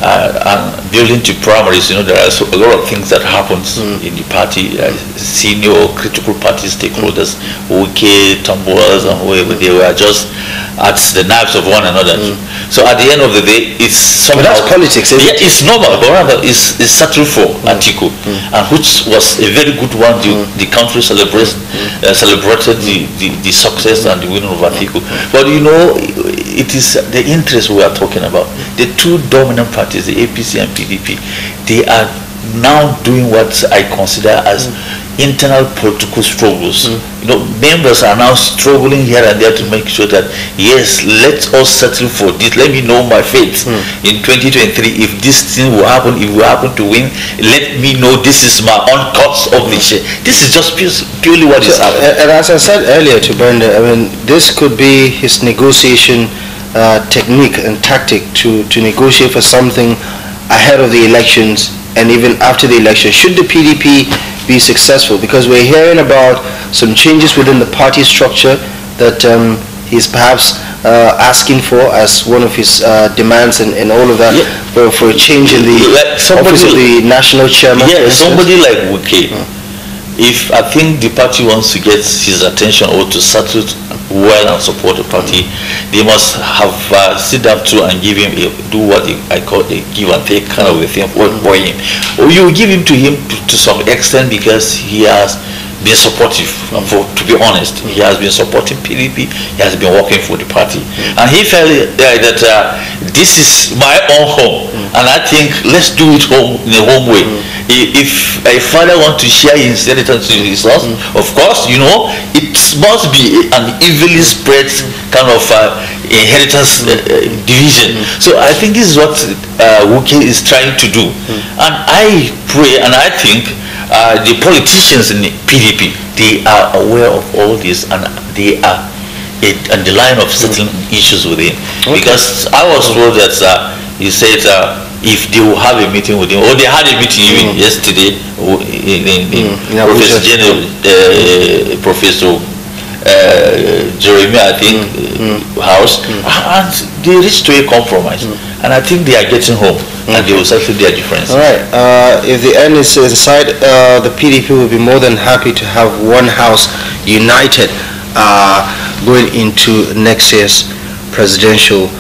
[SPEAKER 7] and building to primaries, there are a lot of things that happens in the party. Senior critical party stakeholders, OK, Tamboas, and whoever, they were just at the knives of one another. So at the end of the day, it's somehow...
[SPEAKER 1] But that's politics, isn't it?
[SPEAKER 7] It's normal, but rather it's settled for Atiku, and which was a very good one. The country celebrated the success and the winning of Atiku. But it is the interest we are talking about. The two dominant parties, the APC and PDP, they are now doing what I consider as internal political struggles. Members are now struggling here and there to make sure that, yes, let us settle for this. Let me know my fate in 2023. If this thing will happen, if we happen to win, let me know this is my own cuts of the share. This is just purely what is happening.
[SPEAKER 1] And as I said earlier to Brenda, I mean, this could be his negotiation technique and tactic to negotiate for something ahead of the elections and even after the election, should the PDP be successful, because we're hearing about some changes within the party structure that he's perhaps asking for as one of his demands and all of that, for a change in the office of the national chairman.
[SPEAKER 7] Yeah, somebody like Wike, if I think the party wants to get his attention or to settle well and support the party, they must have sit down to and give him do what I call a give and take kind of a thing for him. Or you give him to some extent, because he has been supportive. To be honest, he has been supporting PDP. He has been working for the party, and he felt that this is my own home, and I think let's do it in a home way. If a father wants to share his inheritance to his sons, of course, it must be an evenly spread kind of inheritance division. So I think this is what Wike is trying to do, and I pray and I think the politicians in the PDP, they are aware of all this, and they are on the line of settling issues with him. Because I was told that he said if they will have a meeting with him, or they had a meeting even yesterday in Professor General, Professor Jeremy, I think, house, and they reached to a compromise, and I think they are getting home, and they will settle their differences.
[SPEAKER 1] All right. If the end is aside, the PDP will be more than happy to have one house united going into next year's presidential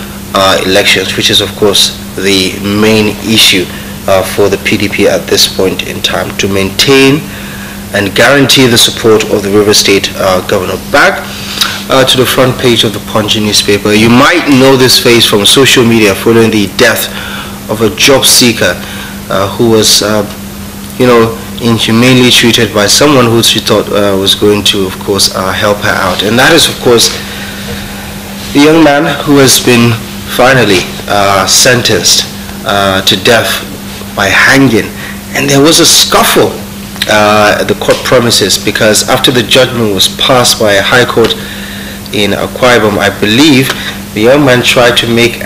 [SPEAKER 1] elections, which is of course the main issue for the PDP at this point in time, to maintain and guarantee the support of the River State governor. Back to the front page of the Punch newspaper. You might know this face from social media following the death of a job seeker who was, inhumanely treated by someone who she thought was going to, of course, help her out. And that is, of course, the young man who has been finally sentenced to death by hanging. And there was a scuffle at the court premises, because after the judgment was passed by a high court in Akwa Ibom, I believe the young man tried to put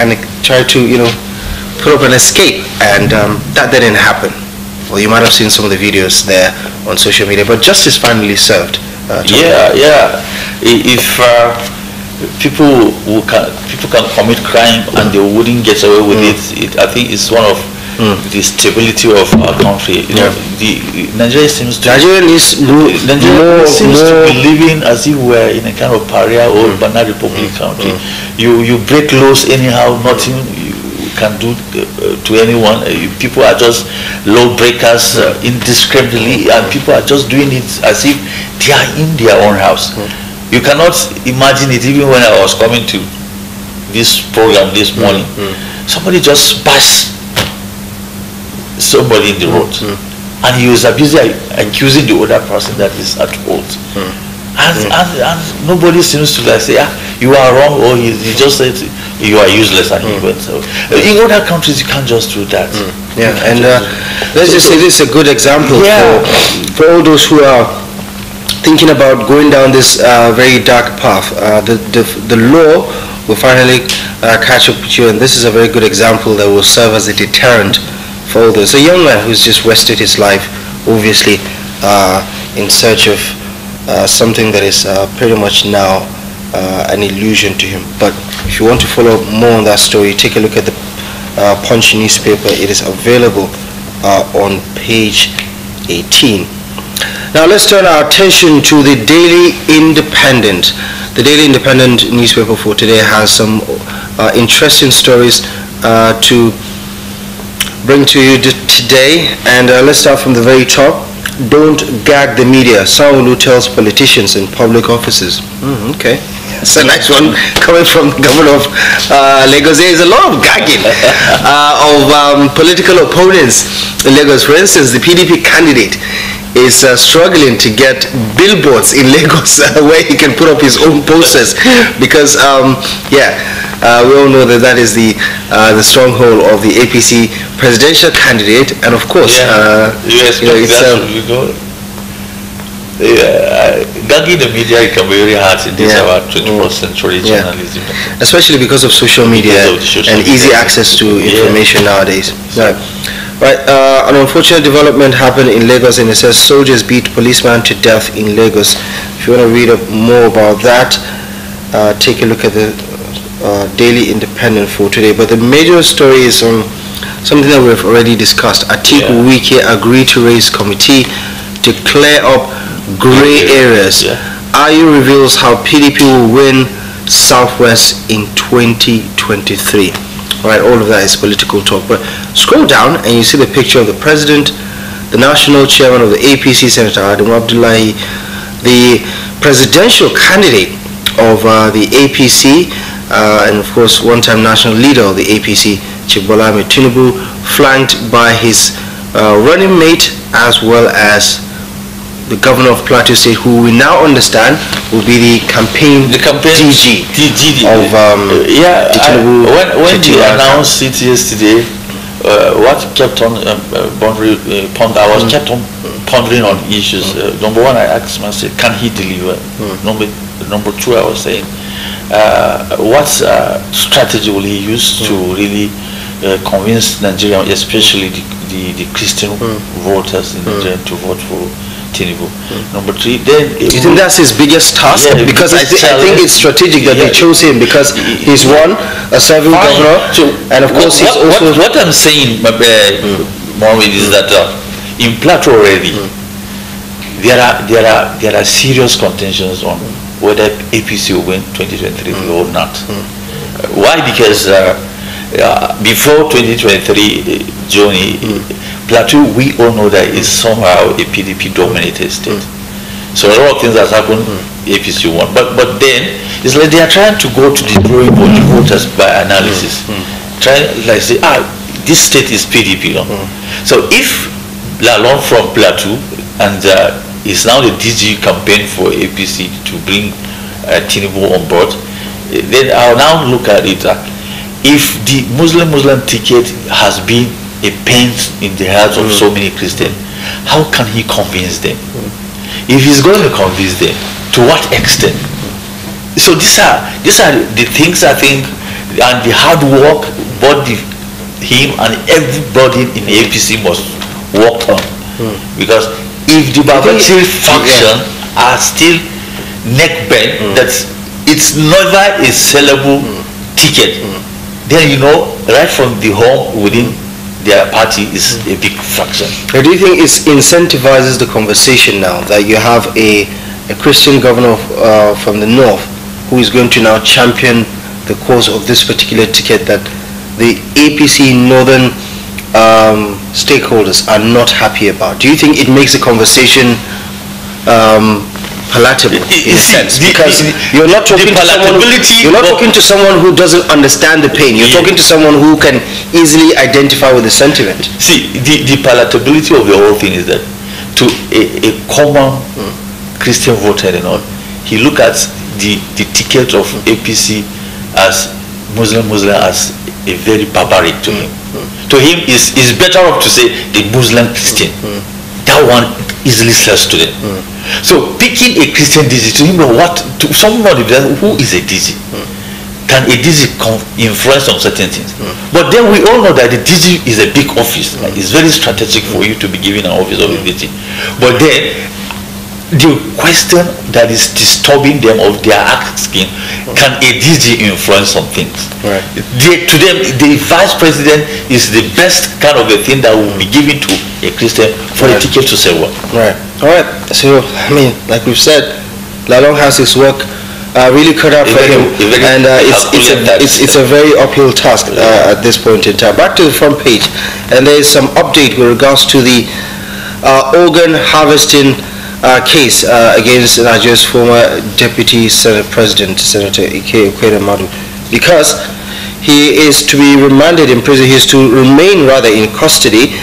[SPEAKER 1] up an escape, and that didn't happen. Well, you might have seen some of the videos there on social media, but justice finally served.
[SPEAKER 7] If people can commit crime and they wouldn't get away with it, I think it's one of the stability of our country. You know, Nigeria seems to be living as if we're in a kind of pariah or banana republic country. You break laws anyhow, nothing you can do to anyone. People are just law breakers indiscriminately, and people are just doing it as if they are in their own house. You cannot imagine it. Even when I was coming to this program this morning, somebody just passed somebody in the road, and he was accusing the other person that is at fault, and nobody seems to like say, you are wrong, or he just said you are useless, and he went. So in other countries you can't just do that.
[SPEAKER 1] And let's just say this is a good example for all those who are thinking about going down this very dark path. The law will finally catch up with you, and this is a very good example that will serve as a deterrent for all those. A young man who's just wasted his life, obviously, in search of something that is pretty much now an illusion to him. But if you want to follow more on that story, take a look at the Punch newspaper. It is available on page 18. Now let's turn our attention to the Daily Independent. The Daily Independent newspaper for today has some interesting stories to bring to you today, and let's start from the very top. Don't gag the media. Sanwo-Olu tells politicians in public offices. Okay, it's a nice one coming from the governor of Lagos. There is a lot of gagging of political opponents in Lagos. For instance, the PDP candidate is struggling to get billboards in Lagos where he can put up his own posters because we all know that is the stronghold of the APC presidential candidate, and of course
[SPEAKER 7] gagging the media can be very hard in this our 21st century journalism,
[SPEAKER 1] especially because of social media and easy access to information nowadays. Right, an unfortunate development happened in Lagos, and it says soldiers beat policeman to death in Lagos. If you want to read up more about that, take a look at the Daily Independent for today. But the major story is on something that we've already discussed. Atiku Wike agreed to raise committee to clear up grey areas. IU reveals how PDP will win Southwest in 2023. Alright, all of that is political talk, but scroll down and you see the picture of the president, the national chairman of the APC, Senator Adam Abdullahi, the presidential candidate of the APC, and of course one-time national leader of the APC, Chief Bola Ahmed Tinubu, flanked by his running mate as well as the governor of Plateau State, who we now understand will be the campaign DG of Tinubu.
[SPEAKER 7] When you announced it yesterday, what kept on I was kept on pondering on issues. Number one, I asked myself, can he deliver? Number two, I was saying, what strategy will he use to really convince Nigeria, especially the Christian voters in Nigeria, to vote for Tinubu. Number three, then
[SPEAKER 1] you think that's his biggest task? Because I think it's strategic that they chose him, because he's a serving governor, and of course he's also.
[SPEAKER 7] What I'm saying, Mohammed, is that in Plateau already there are serious contentions on whether APC will win 2023 or not. Why? Because before 2023 journey, Plateau, we all know that it's somehow a PDP dominated state. So a lot of things that happened, APC won. But then it's like they are trying to go to the drawing board, the voters by analysis. Trying like say, this state is PDP. So if Lalong from Plateau and it's now the DG campaign for APC to bring Tinubu on board, then I'll now look at it. If the Muslim ticket has been a pain in the hearts of so many Christians, how can he convince them? If he's going to convince them, to what extent? So these are the things I think, and the hard work both him and everybody in the APC must work on. Because if the Babachir faction are still neck bent, that it's never a sellable ticket, then right from the home within their party is a big fraction.
[SPEAKER 1] But do you think it incentivizes the conversation now that you have a Christian governor from the north who is going to now champion the cause of this particular ticket that the APC northern stakeholders are not happy about? Do you think it makes the conversation palatable in a sense? Because you're not talking to someone who doesn't understand the pain. You're talking to someone who can easily identify with the sentiment.
[SPEAKER 7] See, the palatability of the whole thing is that to a common Christian voter and all, he look at the ticket of APC as Muslim as a very barbaric to him. To him, it's better off to say the Muslim Christian. That one easily sells to them. So picking a Christian DG to him, to somebody who is a DG, can a DG influence on certain things? But then we all know that the DG is a big office. It's very strategic for you to be given an office of a DG. But then the question that is disturbing them of their asking, can a DG influence some things?
[SPEAKER 1] Right.
[SPEAKER 7] To them, the vice president is the best kind of a thing that will be given to a Christian for a ticket to say what.
[SPEAKER 1] Right. All right. So, I mean, like we've said, Lalong has his work really cut out for him, and it's a very uphill task at this point in time. Back to the front page, and there is some update with regards to the organ harvesting case against Nigeria's former Deputy Senate President, Senator Ike Ekweremadu, because he is to be remanded in prison. He is to remain rather in custody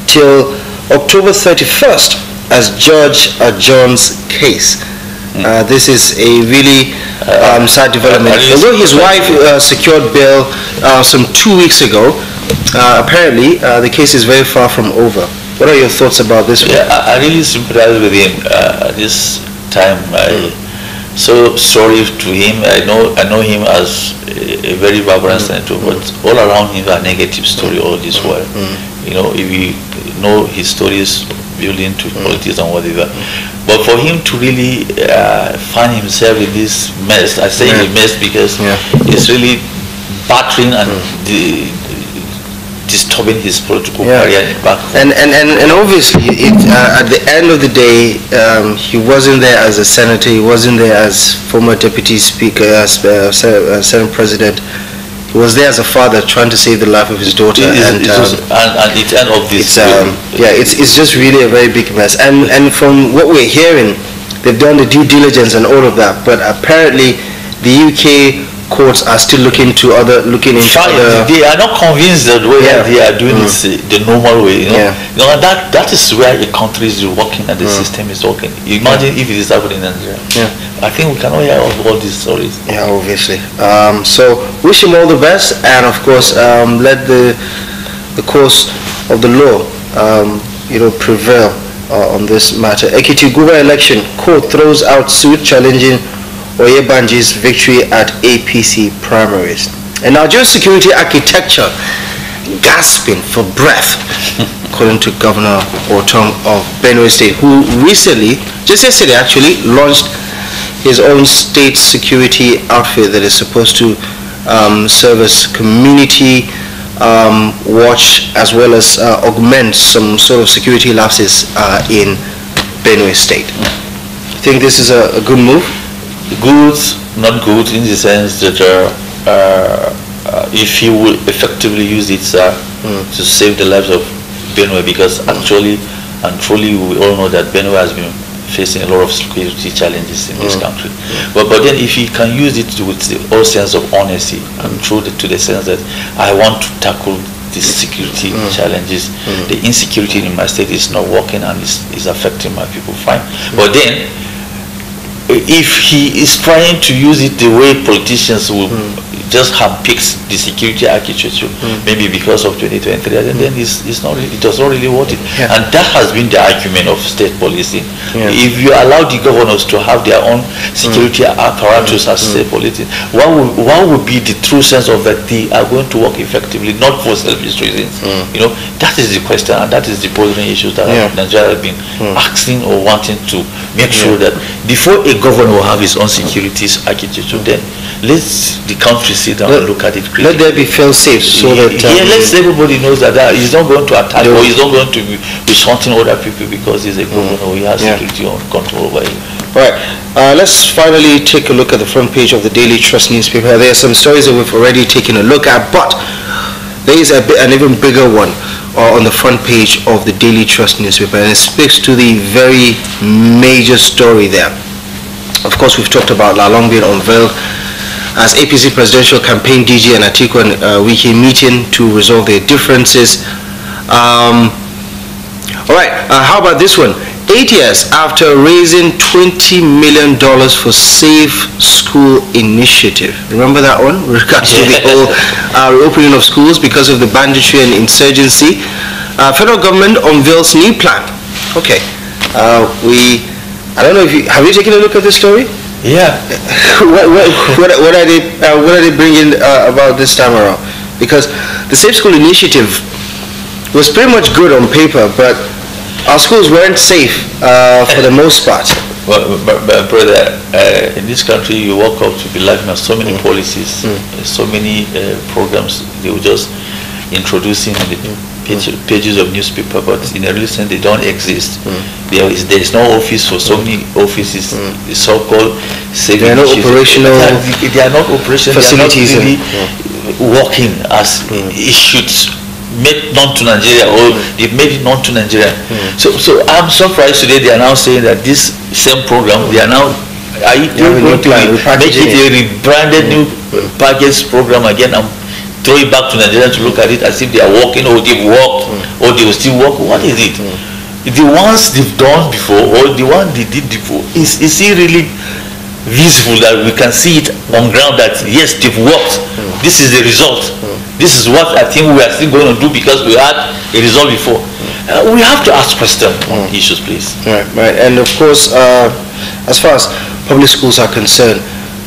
[SPEAKER 1] till October 31st as judge adjourns case. This is a really sad development. Although his wife secured bail some 2 weeks ago, apparently the case is very far from over. What are your thoughts about this one?
[SPEAKER 7] Yeah, I really sympathize with him at this time. So sorry to him. I know him as a very vibrant senator, but all around him are negative story all this while. You know, if you know his stories building to politics and whatever. But for him to really find himself in this mess, I say in a mess because it's really battering and disturbing his political career back home.
[SPEAKER 1] And obviously, at the end of the day, he wasn't there as a senator. He wasn't there as former deputy speaker, Senate president. He was there as a father trying to save the life of his daughter.
[SPEAKER 7] And it's end of this.
[SPEAKER 1] It's just really a very big mess. And from what we're hearing, they've done the due diligence and all of that. But apparently, the UK courts are still looking into other.
[SPEAKER 7] They are not convinced that way they are doing this the normal way. You know, that is where a country is working and the system is working. Imagine if it is happening in Nigeria. I think we cannot hear all these stories. Yeah,
[SPEAKER 1] obviously. So wish him all the best, and of course, let the course of the law, prevail on this matter. Ekiti Guba election, court throws out suit challenging Oyebanji's victory at APC primaries. And Nigeria's security architecture gasping for breath, according to Governor Ortom of Benue State, who recently, just yesterday actually, launched his own state security outfit that is supposed to serve as community watch as well as augment some sort of security lapses in Benue State. I think this is a good move.
[SPEAKER 7] Good, not good in the sense that if you will effectively use it to save the lives of Benue, because actually and truly we all know that Benue has been facing a lot of security challenges in this country. But then if you can use it with the whole sense of honesty and true to the sense that I want to tackle these security challenges, the insecurity in my state is not working and is affecting my people, fine. But then if he is trying to use it the way politicians will just handpick the security architecture, maybe because of 2023, and then it does not really work it. And that has been the argument of state policing. If you allow the governors to have their own security apparatus as state policing, what would be the true sense of that they are going to work effectively, not for selfish reasons? You know, that is the question, and that is the bothering issues that Nigeria has been asking or wanting to make sure that before a governor will have his own securities architecture. Then let the country sit down and look at it critically.
[SPEAKER 1] Let there be fail-safe so that...
[SPEAKER 7] let everybody knows that he's not going to attack or he's not going to be shunting other people because he's a governor. He has security on control over it.
[SPEAKER 1] Right. Let's finally take a look at the front page of the Daily Trust newspaper. There are some stories that we've already taken a look at, but there is an even bigger one on the front page of the Daily Trust newspaper, and it speaks to the very major story there. Of course, we've talked about Lalong being unveiled as APC presidential campaign DG and Atiku and Wike meeting to resolve their differences. All right, how about this one? 8 years after raising $20 million for Safe School Initiative. Remember that one? With regards to the whole reopening of schools because of the banditry and insurgency. Federal government unveils new plan. Okay. I don't know if you... Have you taken a look at this story?
[SPEAKER 7] Yeah.
[SPEAKER 1] what are they bringing about this time around? Because the Safe School Initiative was pretty much good on paper, but our schools weren't safe for the most part.
[SPEAKER 7] Well, brother, in this country, you walk up to be like so many policies, so many programs. They were just introducing in the pages of newspaper, but in a real sense, they don't exist. There is no office for so many offices. The so-called
[SPEAKER 1] they are not operational.
[SPEAKER 7] They are not operational facilities. They are not really working as it should. Made known to Nigeria, or they've made it known to Nigeria. So I'm surprised today they are now saying that this same program, they are now going to make it a rebranded new package program again and throw it back to Nigeria to look at it as if they are working or they've worked or they will still work. What is it? The ones they've done before or the one they did before, is it really visible that we can see it on ground that yes, they've worked? This is the result. This is what I think we are still going to do because we had a result before. We have to ask questions on issues, please.
[SPEAKER 1] Right. And of course, as far as public schools are concerned,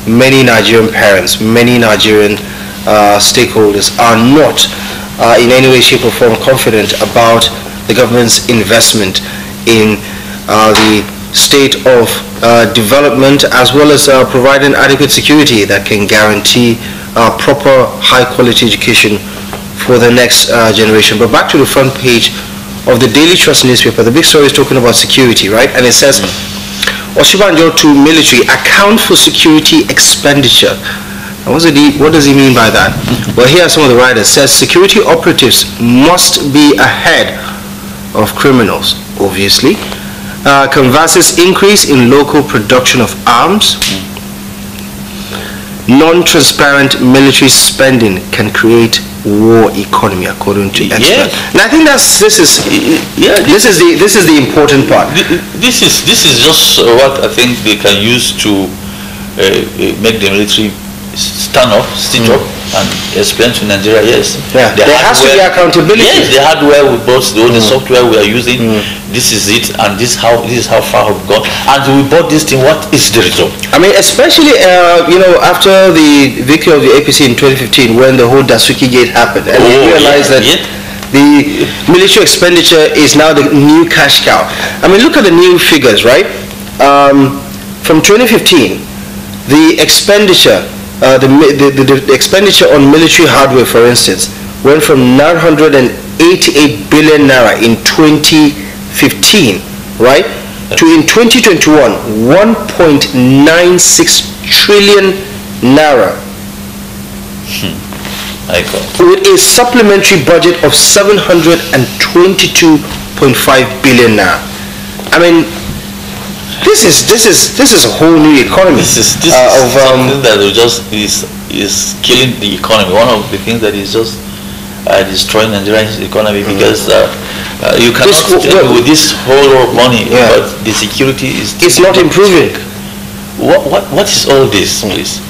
[SPEAKER 1] many Nigerian parents, many Nigerian stakeholders are not in any way, shape or form confident about the government's investment in the state of development as well as providing adequate security that can guarantee proper high-quality education for the next generation. But back to the front page of the Daily Trust newspaper, the big story is talking about security, right? And it says, Oshibanjo to military account for security expenditure. And what does he mean by that? Well, here are some of the writers. Says security operatives must be ahead of criminals, obviously. Canvasses increase in local production of arms. Non-transparent military spending can create war economy, according to experts. And I think this is the important part.
[SPEAKER 7] This is just what I think they can use to make the military stand up, stitch up, and explain to Nigeria. Yes,
[SPEAKER 1] there has to be accountability.
[SPEAKER 7] Yes, the hardware we bought, the software we are using. This is it, and this is how far we've gone. And we bought this thing. What is the result? I
[SPEAKER 1] mean, especially after the victory of the APC in 2015, when the whole Dasuki Gate happened, and we realized that the military expenditure is now the new cash cow. I mean, look at the new figures, right? From 2015, the expenditure. The expenditure on military hardware, for instance, went from 988 billion naira in 2015, right, to in 2021, 1.96 trillion naira. With a supplementary budget of 722.5 billion naira. I mean, this is a whole new economy.
[SPEAKER 7] This is something that is killing the economy. One of the things that is just destroying Nigeria's economy because you cannot with this whole lot of money, but the security is
[SPEAKER 1] not improving.
[SPEAKER 7] What is all this, please?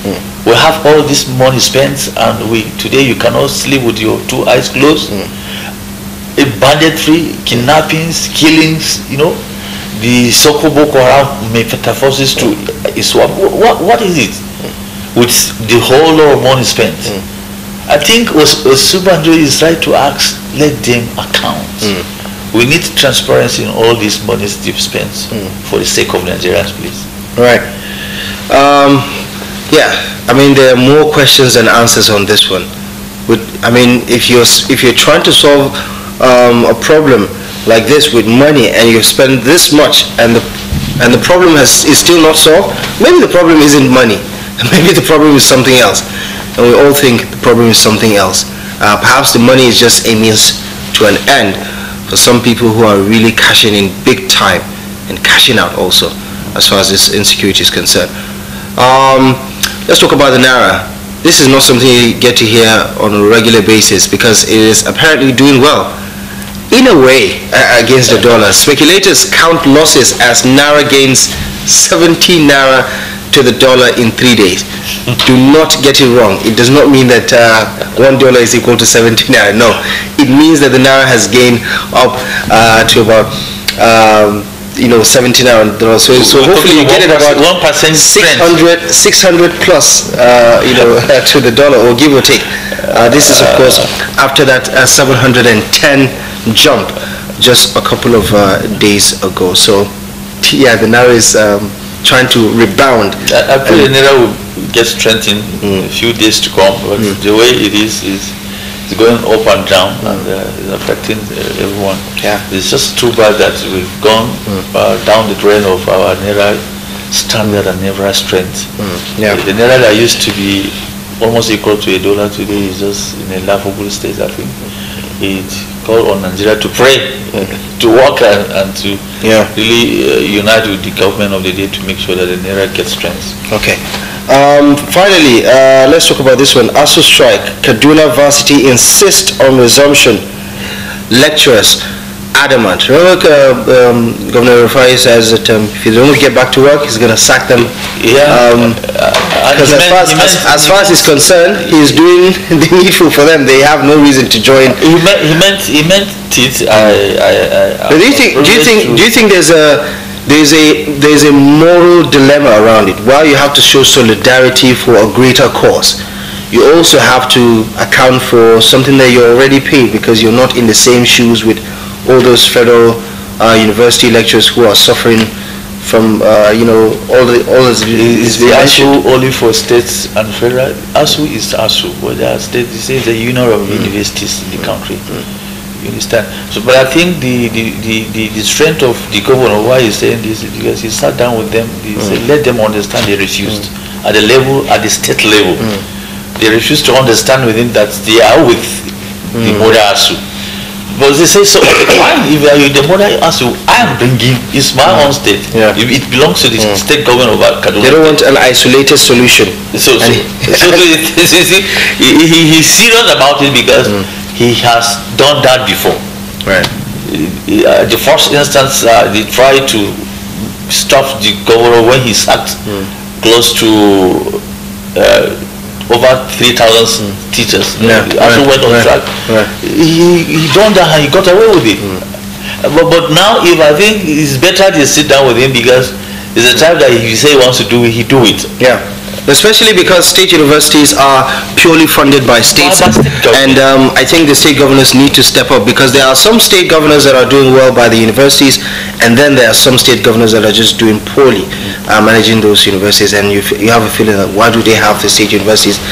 [SPEAKER 7] We have all this money spent, and today you cannot sleep with your two eyes closed. Banditry, kidnappings, killings, the Soko Boko Haram metamorphosis to Iswap. What is it with the whole lot of money spent? I think Osubanjo is right to ask, let them account. We need transparency in all these monies they've spent for the sake of Nigerians, please.
[SPEAKER 1] Right. Yeah, I mean there are more questions than answers on this one. I mean, if you're trying to solve a problem like this with money and you spend this much and the problem is still not solved, maybe the problem isn't money. Maybe the problem is something else, and we all think the problem is something else. Perhaps the money is just a means to an end for some people who are really cashing in big time and cashing out also, as far as this insecurity is concerned. Let's talk about the Naira. This is not something you get to hear on a regular basis because it is apparently doing well, in a way, against the dollar. Speculators count losses as Naira gains 70 Naira to the dollar in 3 days. Do not get it wrong. It does not mean that $1 is equal to 70 Naira. No, it means that the Naira has gained up to about 70 Naira. So hopefully you get it about 600 plus to the dollar, or give or take. This is of course after that 710 jump just a couple of days ago. So yeah, the Naira is trying to rebound.
[SPEAKER 7] I feel the Naira will get strengthened in a few days to come, but the way it is going up and down, and it's affecting everyone.
[SPEAKER 1] Yeah.
[SPEAKER 7] It's just too bad that we've gone down the drain of our Naira standard and Naira strength.
[SPEAKER 1] Yeah.
[SPEAKER 7] The Naira that used to be almost equal to $1 today is just in a laughable state. I think it called on Nigeria to pray, to work and to really unite with the government of the day to make sure that the Naira gets strength.
[SPEAKER 1] Okay. Finally, let's talk about this one. ASU strike. Kaduna Varsity insist on resumption. Lecturers adamant. Remember, Governor Rufai says that if they don't get back to work, he's going to sack them. Because as far as he's concerned, he's doing the needful for them. They have no reason to join.
[SPEAKER 7] He meant it.
[SPEAKER 1] Do you think there's a moral dilemma around it? While you have to show solidarity for a greater cause, you also have to account for something that you're already paid, because you're not in the same shoes with all those federal university lecturers who are suffering from all those.
[SPEAKER 7] Is the ASU only for states and federal? ASU is ASU. Well, there are states. This is the union of universities in the country. You understand? So, but I think the strength of the governor, why he's saying this, is because he sat down with them. He said, let them understand. They refused at the state level. They refused to understand with him that they are with the mother ASU. But they say, so fine, if you are the mother ASU, I am bringing, it's my own state. It belongs to the state government of Kaduna.
[SPEAKER 1] They don't want an isolated solution.
[SPEAKER 7] So he's serious about it because he has done that before.
[SPEAKER 1] Right.
[SPEAKER 7] The first instance, they tried to stop the governor when he sacked close to over 3,000 teachers. Also went on track. He done that and he got away with it. But now, if I think it's better to sit down with him, because it's a time that if he say he wants to do it, he do it.
[SPEAKER 1] Yeah. Especially because state universities are purely funded by states, and I think the state governors need to step up, because there are some state governors that are doing well by the universities, and then there are some state governors that are just doing poorly managing those universities, and you have a feeling that why do they have the state universities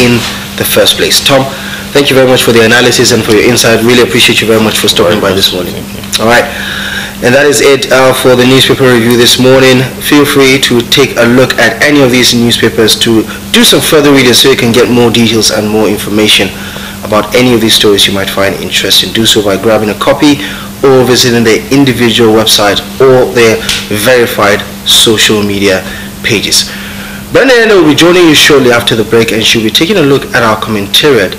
[SPEAKER 1] in the first place? Tom, thank you very much for the analysis and for your insight. Really appreciate you very much for stopping by this morning. All right. And that is it for the newspaper review this morning. Feel free to take a look at any of these newspapers to do some further reading so you can get more details and more information about any of these stories you might find interesting. Do so by grabbing a copy or visiting their individual website or their verified social media pages. Brenda will be joining you shortly after the break, and she'll be taking a look at our commentariat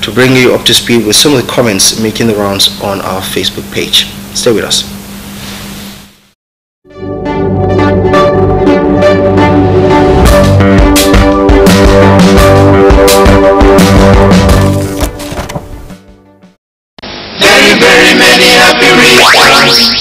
[SPEAKER 1] to bring you up to speed with some of the comments making the rounds on our Facebook page. Stay with us.
[SPEAKER 8] Very many happy reasons.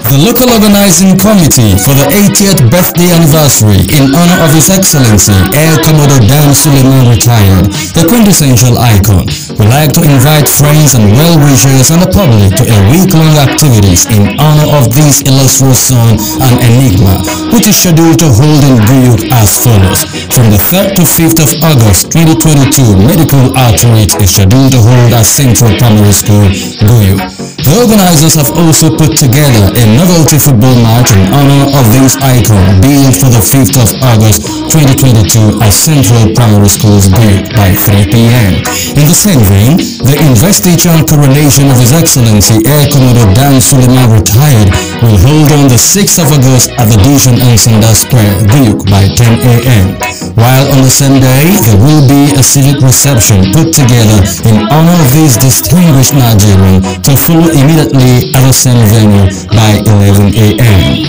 [SPEAKER 9] The local organizing committee for the 80th birthday anniversary in honor of His Excellency Air Commodore Dan Suleiman retired, the quintessential icon, would like to invite friends and well-wishers and the public to a week-long activities in honor of this illustrious son and enigma, which is scheduled to hold in Guyuk as follows. From the 3rd to 5th of August 2022, medical outreach is scheduled to hold at Central Primary School, Guyuk. The organizers have also put together a novelty football match in honor of this icon, billed for the 5th of August 2022 at Central Primary School's Guyuk by 3 p.m. In the same vein, the investiture and coronation of His Excellency Air Commodore Dan Suleiman retired will hold on the 6th of August at the Dijon and Sanda Square, Guyuk by 10 a.m. While on the same day, there will be a civic reception put together in honor of this distinguished Nigerian to follow immediately at the same venue by 11 a.m.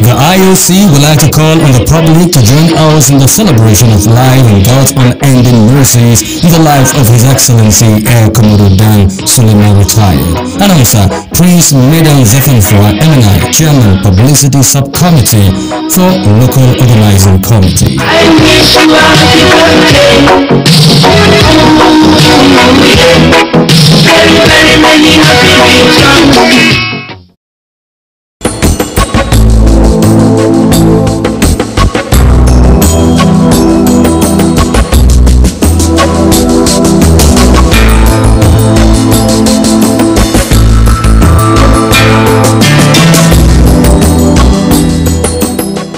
[SPEAKER 9] The IOC would like to call on the public to join us in the celebration of life and God's unending mercies in the life of His Excellency Air Commodore Dan Suleiman retired. Announcer Prince Medan Zefanfua MNI, Chairman Publicity Subcommittee for Local Organizing Committee.
[SPEAKER 8] Very many happy returns.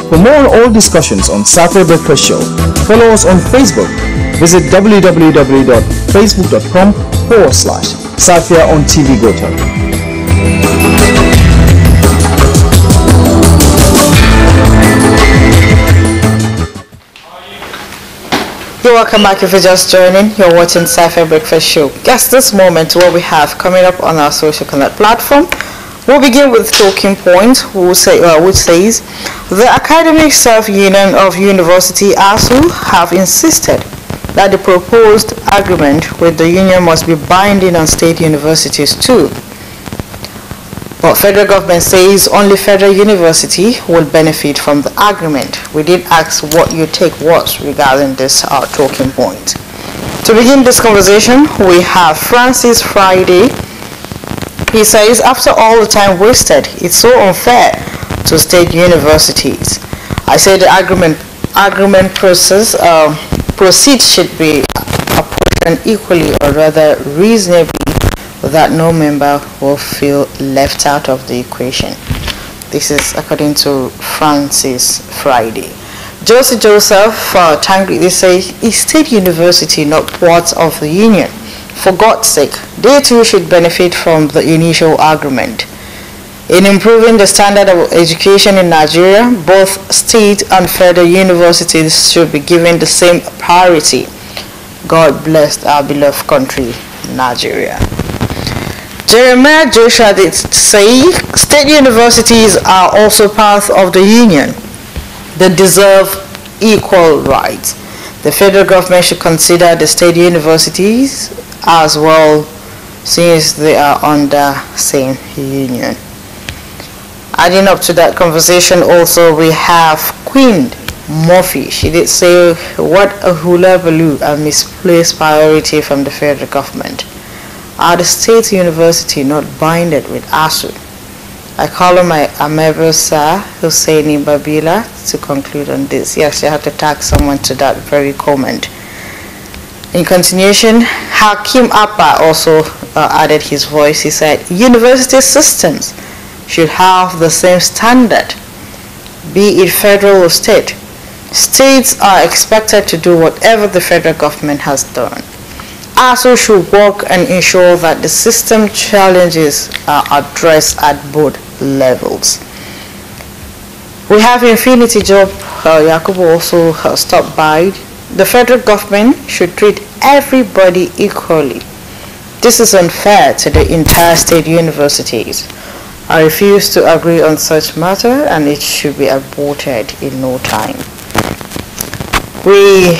[SPEAKER 10] For more on all discussions on Saturday Breakfast Show, follow us on Facebook. Visit www.facebook.com/Safia on TV Gotel.
[SPEAKER 2] You're welcome back if you're just joining. You're watching Safia Breakfast Show. Guess this moment what we have coming up on our social connect platform. We'll begin with talking point, which says the Academic Staff Union of University ASU have insisted that the proposed agreement with the union must be binding on state universities too. But federal government says only federal university will benefit from the agreement. We did ask what your take was regarding this talking point. To begin this conversation, we have Francis Friday. He says, after all the time wasted, it's so unfair to state universities. I say the agreement process proceeds should be apportioned equally or rather reasonably, that no member will feel left out of the equation. This is according to Francis Friday. Joseph Tangri, they say, is state university not part of the union? For God's sake, they too should benefit from the initial agreement. In improving the standard of education in Nigeria, both state and federal universities should be given the same priority. God bless our beloved country, Nigeria. Jeremiah Joshua did say, state universities are also part of the union. They deserve equal rights. The federal government should consider the state universities as well, since they are under same union. Adding up to that conversation also, we have Queen Murphy. She did say, what a hula baloo and misplaced priority from the federal government. Are the state university not binded with ASU? I call on my Amevo Sir Husseini Babila to conclude on this. Yes, you have to tag someone to that very comment. In continuation, Hakim Appa also added his voice. He said, university systems should have the same standard, be it federal or state. States are expected to do whatever the federal government has done. ASU should work and ensure that the system challenges are addressed at both levels. We have Infinity Job Yakubu also stopped by. The federal government should treat everybody equally. This is unfair to the entire state universities. I refuse to agree on such matter, and it should be aborted in no time. We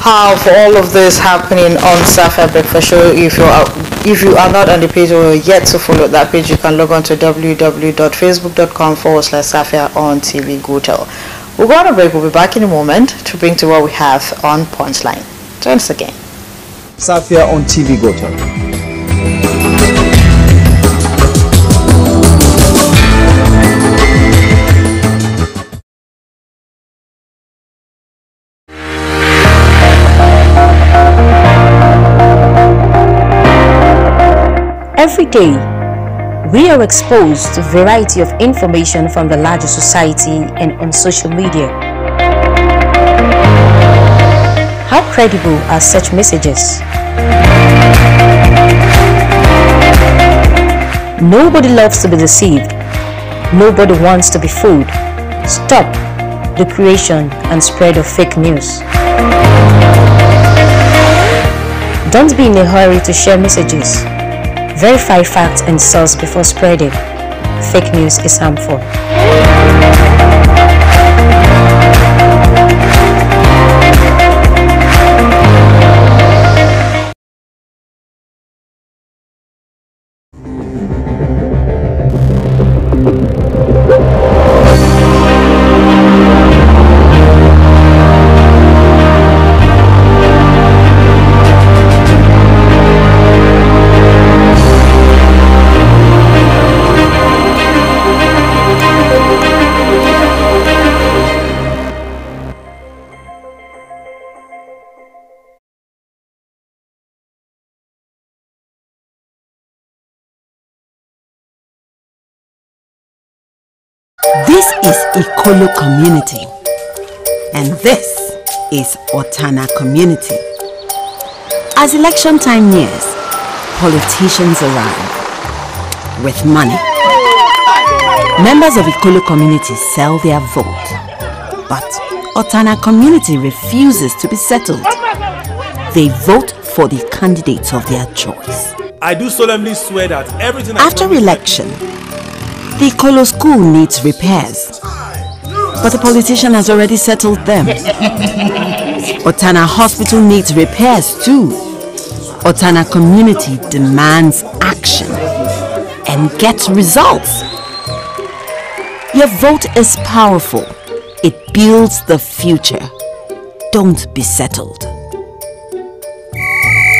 [SPEAKER 2] have all of this happening on Safia Breakfast Show. If you are not on the page or yet to follow that page, you can log on to www.facebook.com/Safia on TV Gotel. We'll go on a break. We'll be back in a moment to bring to what we have on Punchline. Join us again.
[SPEAKER 10] Safia on TV Gotel.
[SPEAKER 5] Every day, we are exposed to a variety of information from the larger society and on social media. How credible are such messages? Nobody loves to be deceived. Nobody wants to be fooled. Stop the creation and spread of fake news. Don't be in a hurry to share messages. Verify facts and source before spreading. Fake news is harmful.
[SPEAKER 3] This is Ikolo community, and this is Otana community. As election time nears, politicians arrive with money. Members of Ikolo community sell their vote, but Otana community refuses to be settled. They vote for the candidates of their choice.
[SPEAKER 4] I do solemnly swear that everything
[SPEAKER 3] After election, the Ikolo school needs repairs, but the politician has already settled them. Otana hospital needs repairs too. Otana community demands action and gets results. Your vote is powerful. It builds the future. Don't be settled.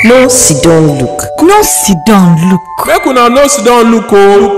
[SPEAKER 11] No sit down look. No sit down look.
[SPEAKER 4] Make una no sit down look oh.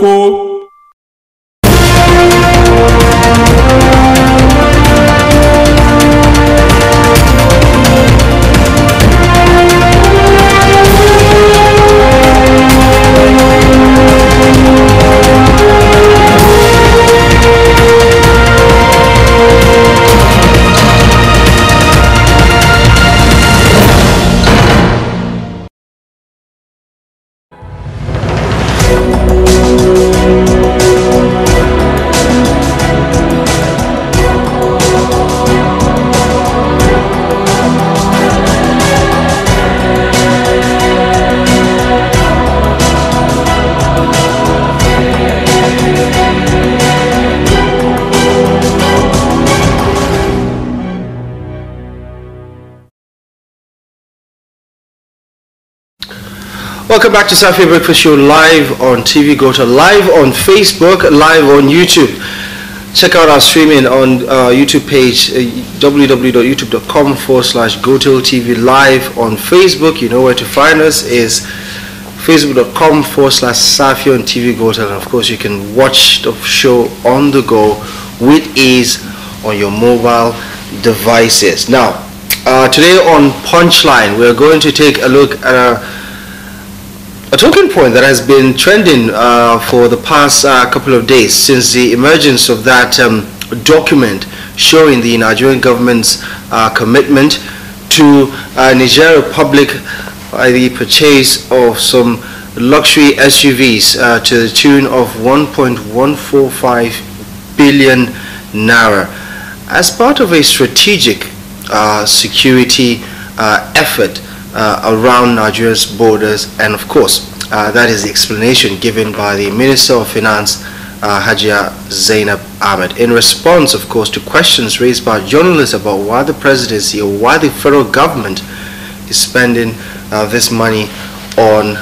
[SPEAKER 4] Welcome back to Safia Breakfast Show, live on TV Gotel, live on Facebook, live on YouTube. Check out our streaming on YouTube page, www.youtube.com/Gotel TV, live on Facebook. You know where to find us is facebook.com/Safia on TV Gotel. And of course, you can watch the show on the go with ease on your mobile devices. Now, today on Punchline, we're going to take a look at a talking point that has been trending for the past couple of days since the emergence of that document showing the Nigerian government's commitment to Niger Republic by the purchase of some luxury SUVs to the tune of 1.145 billion naira as part of a strategic security effort around Nigeria's borders. And of course, that is the explanation given by the Minister of Finance, Hajia Zainab Ahmed, in response, of course, to questions raised by journalists about why the presidency or why the federal government is spending this money on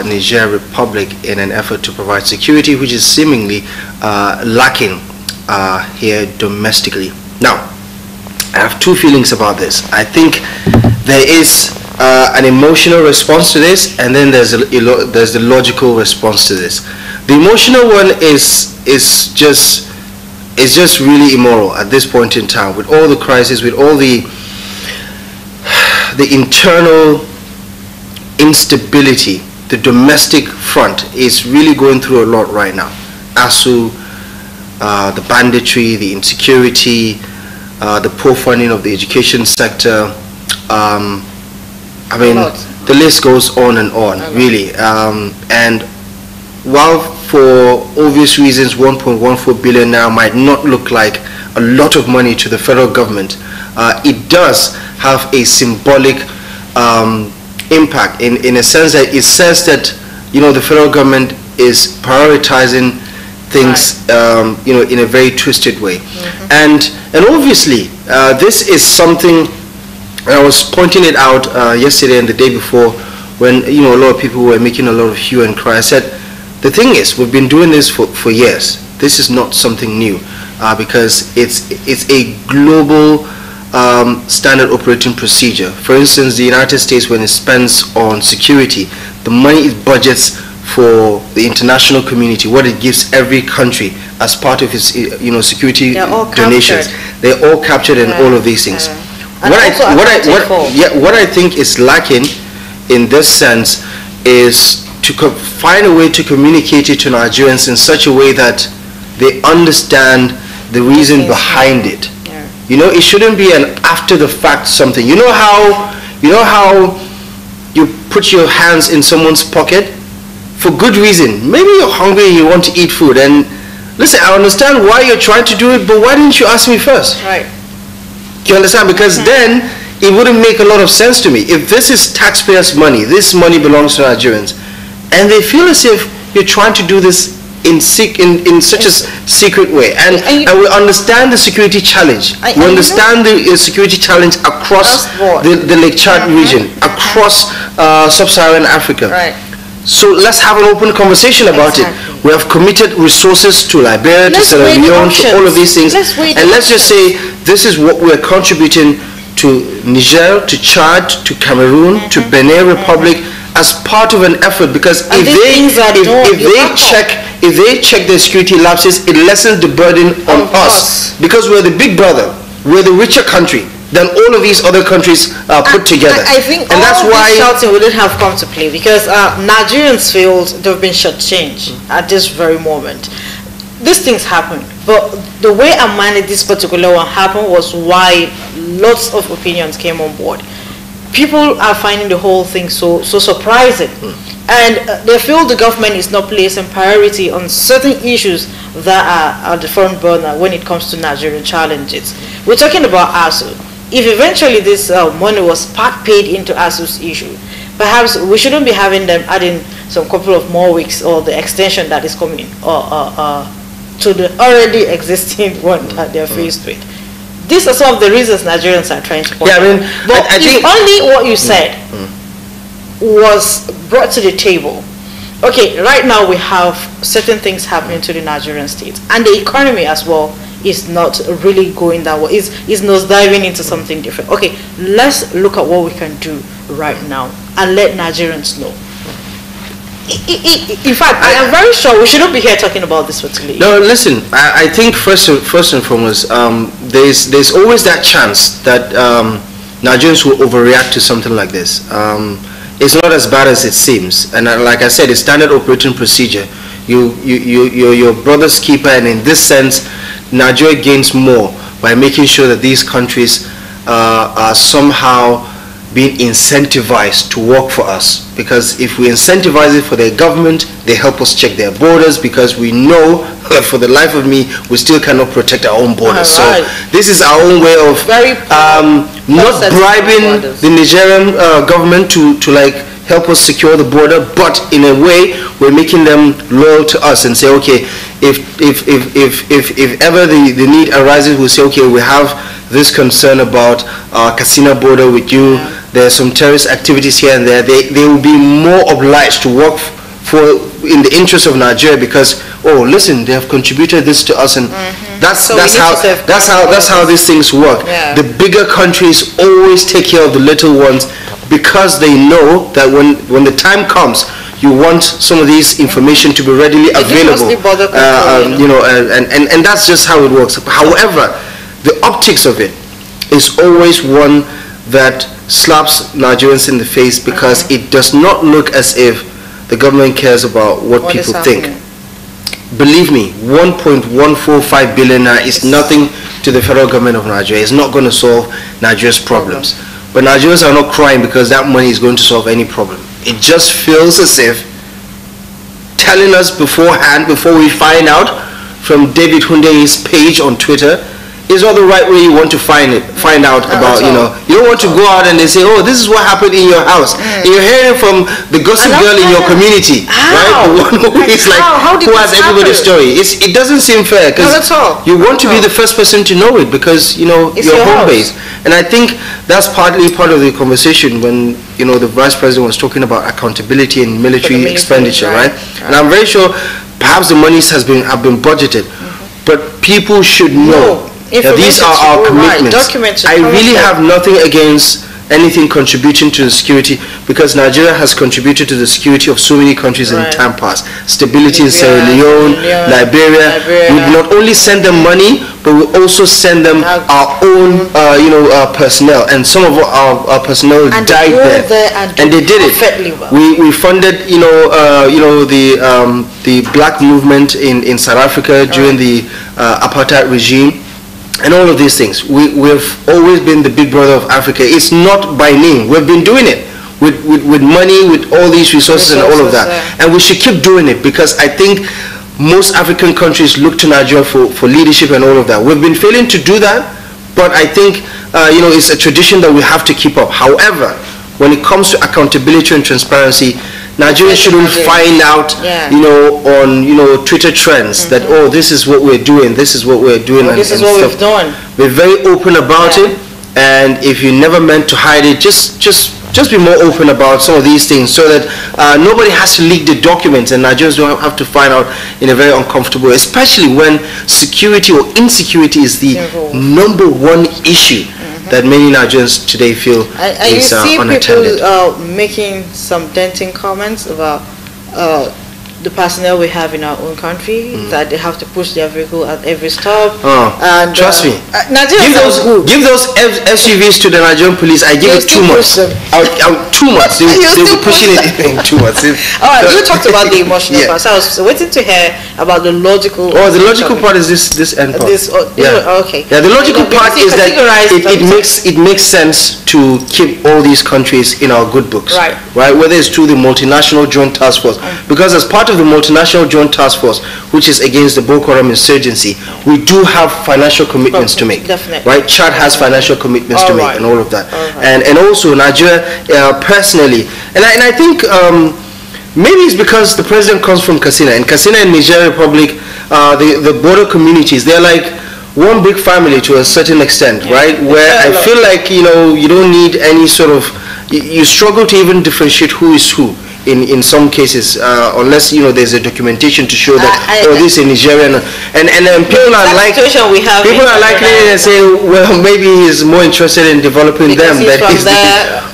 [SPEAKER 4] Niger Republic in an effort to provide security, which is seemingly lacking here domestically. Now, I have two feelings about this. I think there is an emotional response to this, and then there's the logical response to this. The emotional one is just really immoral at this point in time, with all the crisis, with all the internal instability. The domestic front is really going through a lot right now. ASU, the banditry, the insecurity, the poor funding of the education sector. I mean, the list goes on and on, really. And while for obvious reasons 1.14 billion now might not look like a lot of money to the federal government, it does have a symbolic impact in a sense that it says that, you know, the federal government is prioritizing things, you know, in a very twisted way. And obviously this is something, and I was pointing it out yesterday and the day before, when, you know, a lot of people were making a lot of hue and cry. I said, the thing is, we've been doing this for years. This is not something new, because it's a global standard operating procedure. For instance, the United States, when it spends on security, the money it budgets for the international community, what it gives every country as part of its, you know, security donations, they're all captured in all of these things. What I think is lacking in this sense is to find a way to communicate it to Nigerians in such a way that they understand the reason behind it. You know, it shouldn't be an after the fact something. You know how you put your hands in someone's pocket for good reason. Maybe you're hungry and you want to eat food, and listen, I understand why you're trying to do it, but why didn't you ask me first?
[SPEAKER 2] Right.
[SPEAKER 4] You understand? Because then it wouldn't make a lot of sense to me. If this is taxpayers' money, this money belongs to Nigerians, and they feel as if you're trying to do this in such a secret way, and we understand the security challenge. We understand the security challenge across the Lake Chad region, across sub-Saharan Africa.
[SPEAKER 2] Right.
[SPEAKER 4] So let's have an open conversation about it. We have committed resources to Liberia, to Sierra Leone, to all of these things, and let's just say this is what we're contributing to Niger, to Chad, to Cameroon, to Benin Republic, as part of an effort, because if they check their security lapses, it lessens the burden on us, because we're the big brother, we're the richer country than all of these other countries put together.
[SPEAKER 2] I think
[SPEAKER 4] and that's why
[SPEAKER 2] shouting wouldn't have come to play, because Nigerians feel they've been shortchanged at this very moment. These things happen, but the way I managed this particular one happened was why lots of opinions came on board. People are finding the whole thing so surprising, and they feel the government is not placing priority on certain issues that are at the front burner when it comes to Nigerian challenges. We're talking about ASU. If eventually this money was paid into ASU's issue, perhaps we shouldn't be having them adding some couple of more weeks, or the extension that is coming to the already existing one that they're faced with. These are some of the reasons Nigerians are trying to point out. But I think only what you said was brought to the table. Okay, right now we have certain things happening to the Nigerian state, and the economy as well is not really going that way. It's nosediving into something different. Okay, let's look at what we can do right now and let Nigerians know. In fact, I am very sure we shouldn't be here talking about this for today.
[SPEAKER 4] No, listen, I think first and foremost, there's always that chance that Nigerians will overreact to something like this. It's not as bad as it seems, and like I said, it's standard operating procedure. You're your brother's keeper, and in this sense, Nigeria gains more by making sure that these countries are somehow being incentivized to work for us, because if we incentivize it for their government, they help us check their borders, because we know that for the life of me we still cannot protect our own borders. So this is our own way of not bribing the Nigerian government to like help us secure the border, but in a way we're making them loyal to us and say, okay, if ever the need arises, we'll say, okay, we have this concern about Katsina border with you. There's some terrorist activities here and there. They will be more obliged to work in the interest of Nigeria, because, oh, listen, they have contributed this to us, and That's how these things work.
[SPEAKER 2] Yeah.
[SPEAKER 4] The bigger countries always take care of the little ones because they know that when the time comes, you want some of these information to be readily available. And that's just how it works. However, the optics of it is always one that slaps Nigerians in the face because it does not look as if the government cares about what people think. Believe me, 1.145 billion is nothing to the federal government of Nigeria. It's not going to solve Nigeria's problems. But Nigerians are not crying because that money is going to solve any problem. It just feels as if telling us beforehand, before we find out from David Hunde's page on Twitter, is not the right way you want to find out about, you don't want to go out and they say, oh, this is what happened in your house. And you're hearing from the gossip girl in your community, right? The one who is like, who has everybody's story. It doesn't seem fair because you want to be the first person to know it because, you're home base. And I think that's partly part of the conversation when, the Vice President was talking about accountability in military expenditure, right? And I'm very sure perhaps the monies have been budgeted, but people should know. These are our commitments. I really have nothing against anything contributing to the security because Nigeria has contributed to the security of so many countries in time past. Stability in Sierra Leone, Liberia. We not only send them money, but we also send them our own, personnel. And some of our personnel died there, and they did it. We funded, the black movement in South Africa during the apartheid regime. And all of these things. We've always been the big brother of Africa. It's not by name. We've been doing it with money, with all these resources and all of that. And we should keep doing it because I think most African countries look to Nigeria for leadership and all of that. We've been failing to do that, but I think it's a tradition that we have to keep up. However, when it comes to accountability and transparency, Nigerians shouldn't find out, on Twitter trends that this is what we're doing, this is what we're doing,
[SPEAKER 2] this is what we've done.
[SPEAKER 4] We're very open about it, and if you never meant to hide it, just be more open about some of these things so that nobody has to leak the documents and Nigerians don't have to find out in a very uncomfortable way, especially when security or insecurity is the number one issue that many Nigerians today feel is unattended.
[SPEAKER 2] You see people making some denting comments about the personnel we have in our own country, that they have to push their vehicle at every stop.
[SPEAKER 4] And trust me, give those SUVs to the Nigerian police. I give it 2 months. 2 months. They'll be pushing it in 2 months.
[SPEAKER 2] All right, you talked about the emotional part. So I was waiting to hear about the logical.
[SPEAKER 4] Oh, the logical part is this end part.
[SPEAKER 2] Okay.
[SPEAKER 4] Yeah, the logical part is that it makes sense to keep all these countries in our good books.
[SPEAKER 2] Right.
[SPEAKER 4] Whether it's through the multinational joint task force, because as part of the multinational joint task force, which is against the Boko Haram insurgency, we do have financial commitments to make.
[SPEAKER 2] Definitely.
[SPEAKER 4] Right? Chad has financial commitments to make and all of that. And also Nigeria personally. And I think maybe it's because the president comes from Katsina. And Katsina and Niger Republic, the border communities, they're like one big family to a certain extent, right? Where I feel like, you don't need any sort of, you struggle to even differentiate who is who. In some cases, unless there's a documentation to show that this is a Nigerian, and people are like and say, well, maybe he's more interested in developing them than he's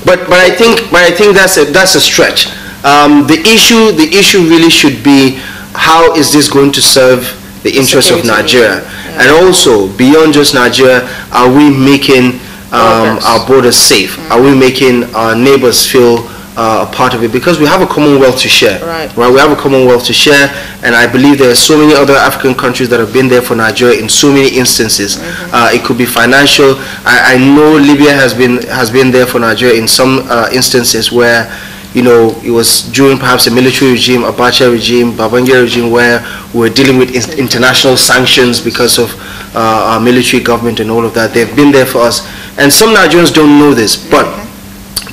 [SPEAKER 4] but I think that's a stretch. The issue really should be how is this going to serve the interests of Nigeria, and also beyond just Nigeria, are we making our borders safe? Are we making our neighbors feel a part of it, because we have a commonwealth to share, right? We have a commonwealth to share, and I believe there are so many other African countries that have been there for Nigeria in so many instances. It could be financial. I know Libya has been there for Nigeria in some instances where it was during perhaps a military regime, Abacha regime, Babangida regime, where we were dealing with international sanctions because of our military government and all of that. They've been there for us, and some Nigerians don't know this, but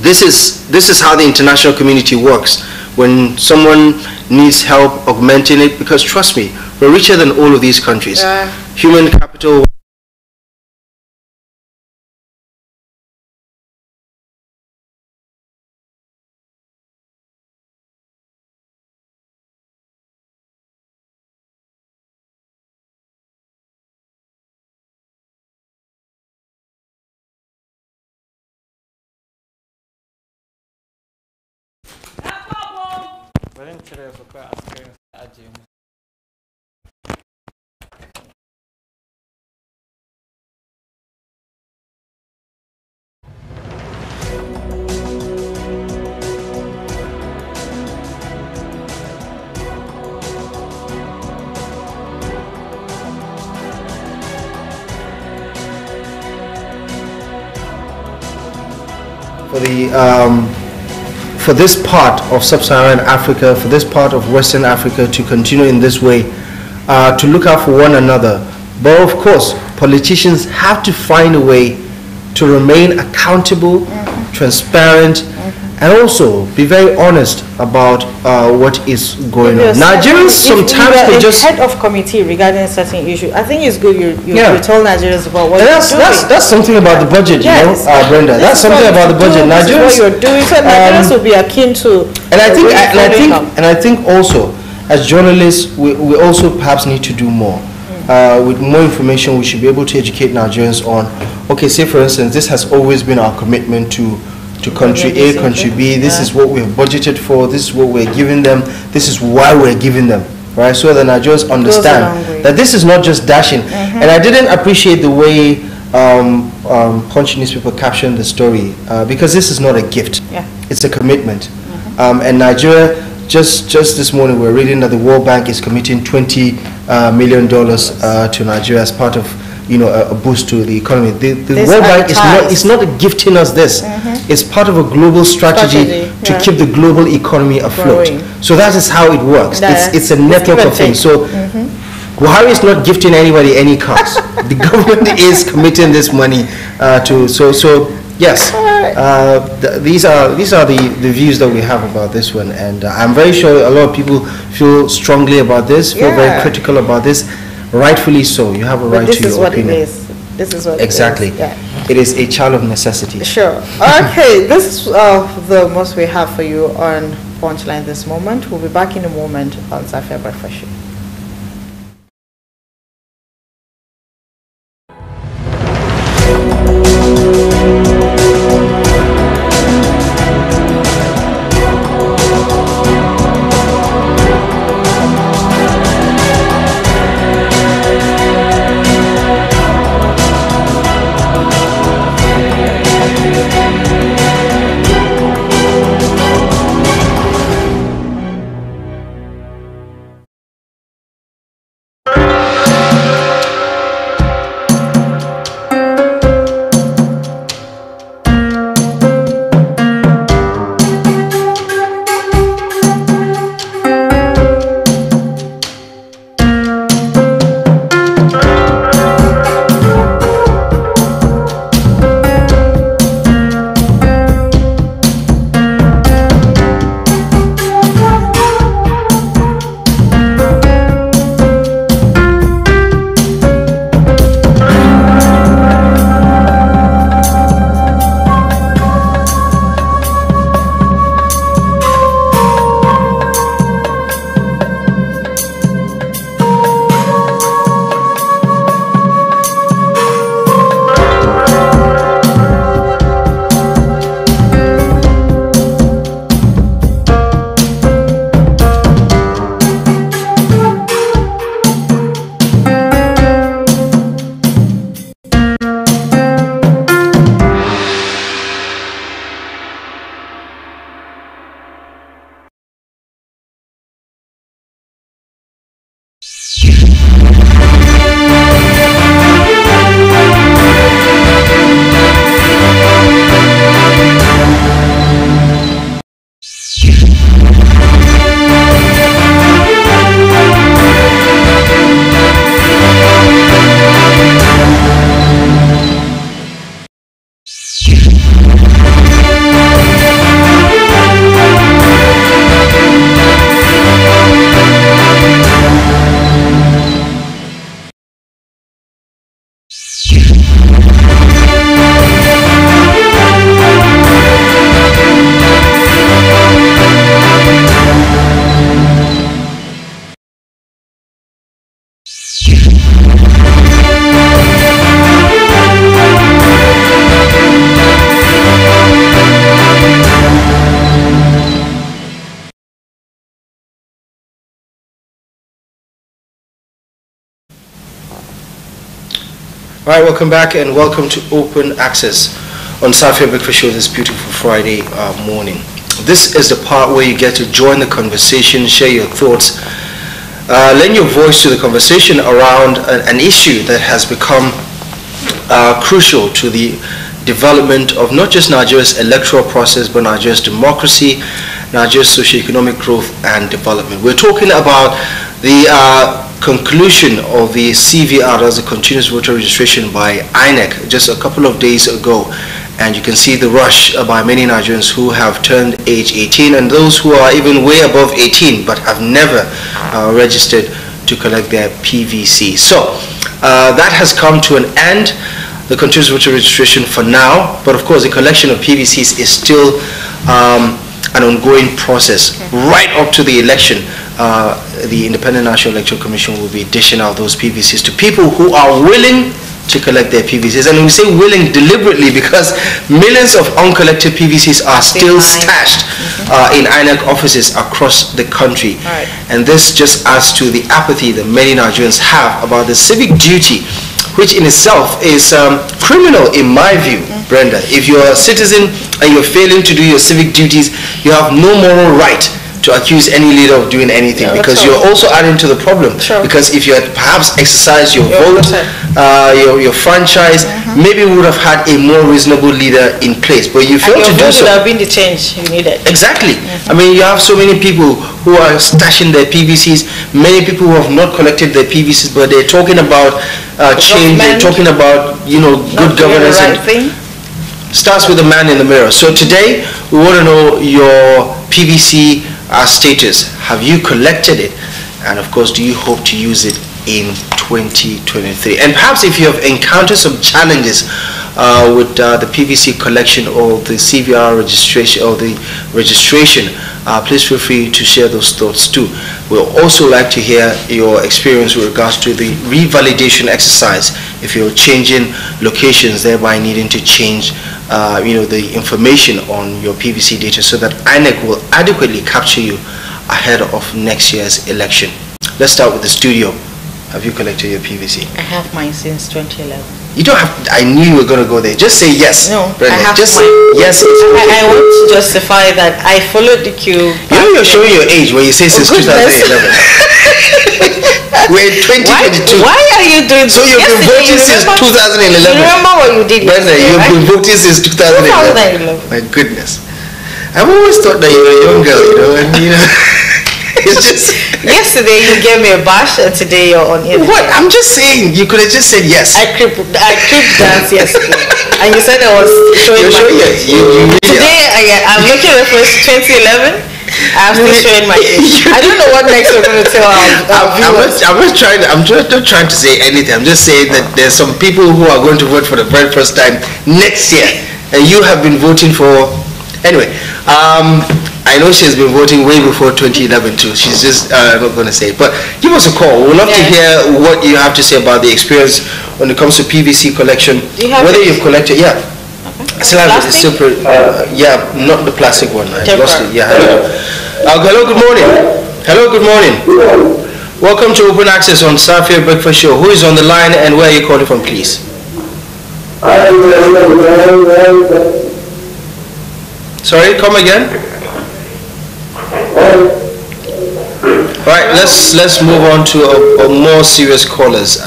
[SPEAKER 4] this is how the international community works. When someone needs help augmenting it, because trust me, we're richer than all of these countries. Human capital. For this part of sub-Saharan Africa, for this part of Western Africa to continue in this way, to look out for one another. But of course, politicians have to find a way to remain accountable, transparent, and also be very honest about what is going on. Nigerians sometimes they just
[SPEAKER 2] head of committee regarding a certain issue. I think it's good you tell Nigerians about what you're doing.
[SPEAKER 4] That's something about the budget, you know, Brenda. That's something about the budget. Nigerians,
[SPEAKER 2] what you're doing, so Nigerians will be akin to.
[SPEAKER 4] And I think also, as journalists, we also perhaps need to do more. With more information, we should be able to educate Nigerians on. Okay, say for instance, this has always been our commitment to country A, country B. This is what we have budgeted for. This is what we're giving them. This is why we're giving them, right? So the Nigerians understand that this is not just dashing. And I didn't appreciate the way Punch newspaper captioned the story because this is not a gift. It's a commitment. And Nigeria, just this morning, we're reading that the World Bank is committing $20 million to Nigeria as part of a boost to the economy. The World Bank is not gifting us this. It's part of a global strategy to keep the global economy afloat. So that is how it works. It's a network of things. So Buhari is not gifting anybody any cars. The government is committing this money to. So yes, these are the views that we have about this one, and I'm very sure a lot of people feel strongly about this, feel very critical about this. Rightfully so. You have a right to your opinion.
[SPEAKER 2] This is what
[SPEAKER 4] exactly.
[SPEAKER 2] It is.
[SPEAKER 4] It is a child of necessity.
[SPEAKER 2] Sure. Okay, this is the most we have for you on Punchline this moment. We'll be back in a moment on Zafia Breakfast Show.
[SPEAKER 4] All right, welcome back and welcome to Open Access on Safia Breakfast Show this beautiful Friday morning. This is the part where you get to join the conversation, share your thoughts, lend your voice to the conversation around an issue that has become crucial to the development of not just Nigeria's electoral process, but Nigeria's democracy, Nigeria's socio-economic growth and development. We're talking about the conclusion of the CVR, that's the continuous voter registration by INEC, just a couple of days ago. And you can see the rush by many Nigerians who have turned age 18 and those who are even way above 18 but have never registered to collect their PVC. So that has come to an end, the continuous voter registration for now, but of course the collection of PVCs is still an ongoing process. Right up to the election, the Independent National Electoral Commission will be dishing out those PVCs to people who are willing to collect their PVCs. And we say willing deliberately because millions of uncollected PVCs are still stashed in INEC offices across the country. Right. And this just adds to the apathy that many Nigerians have about the civic duty, which in itself is criminal in my view, Brenda. If you're a citizen and you're failing to do your civic duties, you have no moral right to accuse any leader of doing anything, because you're also adding to the problem. Because if you had perhaps exercised your vote, your franchise, maybe we would have had a more reasonable leader in place. But you failed to do so.
[SPEAKER 2] Would have been the change you needed.
[SPEAKER 4] Exactly. I mean, you have so many people who are stashing their PVCs, many people who have not collected their PVCs, but they're talking about change, they're talking about, you know, good governance. Starts with the man in the mirror. So today, we want to know your PVC status. Have you collected it? And of course, do you hope to use it in 2023? And perhaps if you have encountered some challenges with the PVC collection or the CVR registration or the registration, please feel free to share those thoughts too. We'll also like to hear your experience with regards to the revalidation exercise. If you're changing locations, thereby needing to change the information on your PVC data so that INEC will adequately capture you ahead of next year's election. Let's start with the studio. Have you collected your PVC?
[SPEAKER 2] I have mine since 2011.
[SPEAKER 4] You don't have, I knew you were going to go there. Just say yes.
[SPEAKER 2] No,
[SPEAKER 4] Brenda.
[SPEAKER 2] I have
[SPEAKER 4] just say yes.
[SPEAKER 2] I want to justify that I followed the queue.
[SPEAKER 4] You know you're showing your age when you say since 2011. We're in 2022.
[SPEAKER 2] Why are you doing
[SPEAKER 4] so? You've been voting since 2011.
[SPEAKER 2] You remember what you did
[SPEAKER 4] Brenda, you've been voting since 2011. My goodness. I've always thought that you were a young girl, you know, and you know. It's just
[SPEAKER 2] yesterday you gave me a bash and today you're on it.
[SPEAKER 4] What? I'm just saying you could have just said yes.
[SPEAKER 2] I creep dance yesterday and you said I was showing today I'm looking at the first 2011. I'm still showing my age. I don't know what next we're going to tell our viewers.
[SPEAKER 4] I'm not trying to say anything. I'm just saying that there's some people who are going to vote for the very first time next year and you have been voting for anyway. I know she's been voting way before 2011 too. She's just not going to say it. But give us a call. We'd love to hear what you have to say about the experience when it comes to PVC collection. Whether you've collected, I still have it. It's still not the plastic one. I lost it. Yeah. Hello, good morning. Hello, good morning. Welcome to Open Access on Safia Breakfast Show. Who is on the line and where are you calling from, please? Sorry, come again. Right, let's move on to a more serious callers.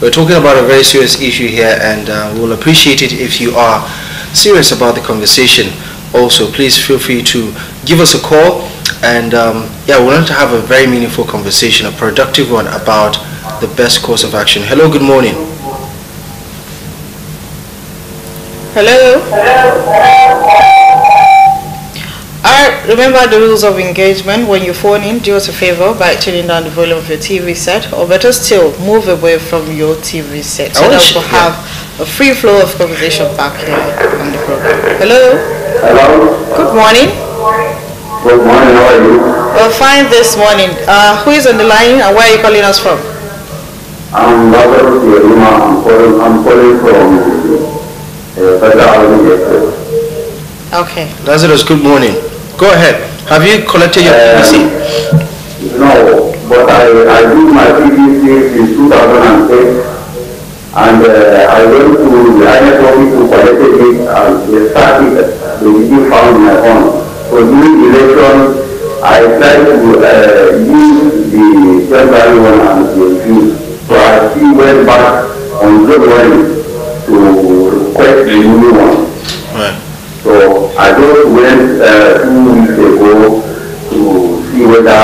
[SPEAKER 4] We're talking about a very serious issue here, and we'll appreciate it if you are serious about the conversation. Also, please feel free to give us a call, and we want to have a very meaningful conversation, a productive one about the best course of action. Hello, good morning.
[SPEAKER 2] Hello. Remember the rules of engagement. When you phone in, do us a favor by turning down the volume of your TV set, or better still, move away from your TV set so that we'll have a free flow of conversation back here on the program. Hello?
[SPEAKER 12] Hello?
[SPEAKER 2] Good morning.
[SPEAKER 12] Good morning, how are you?
[SPEAKER 2] We're fine this morning. Who is on the line and where are you calling us from?
[SPEAKER 12] I'm Lazarus Yeruma. I'm calling from Federal Housing Estate.
[SPEAKER 2] Okay.
[SPEAKER 4] Lazarus, good morning. Go ahead. Have you collected your PVC?
[SPEAKER 12] No, but I did my PVC in 2008 And I went to the INEC office to collect it and they started, they didn't found my own. So during the election, I tried to use the temporary one and the refused. So I still went back on February to request the new one.
[SPEAKER 4] Right.
[SPEAKER 12] So I just went 2 weeks ago to see whether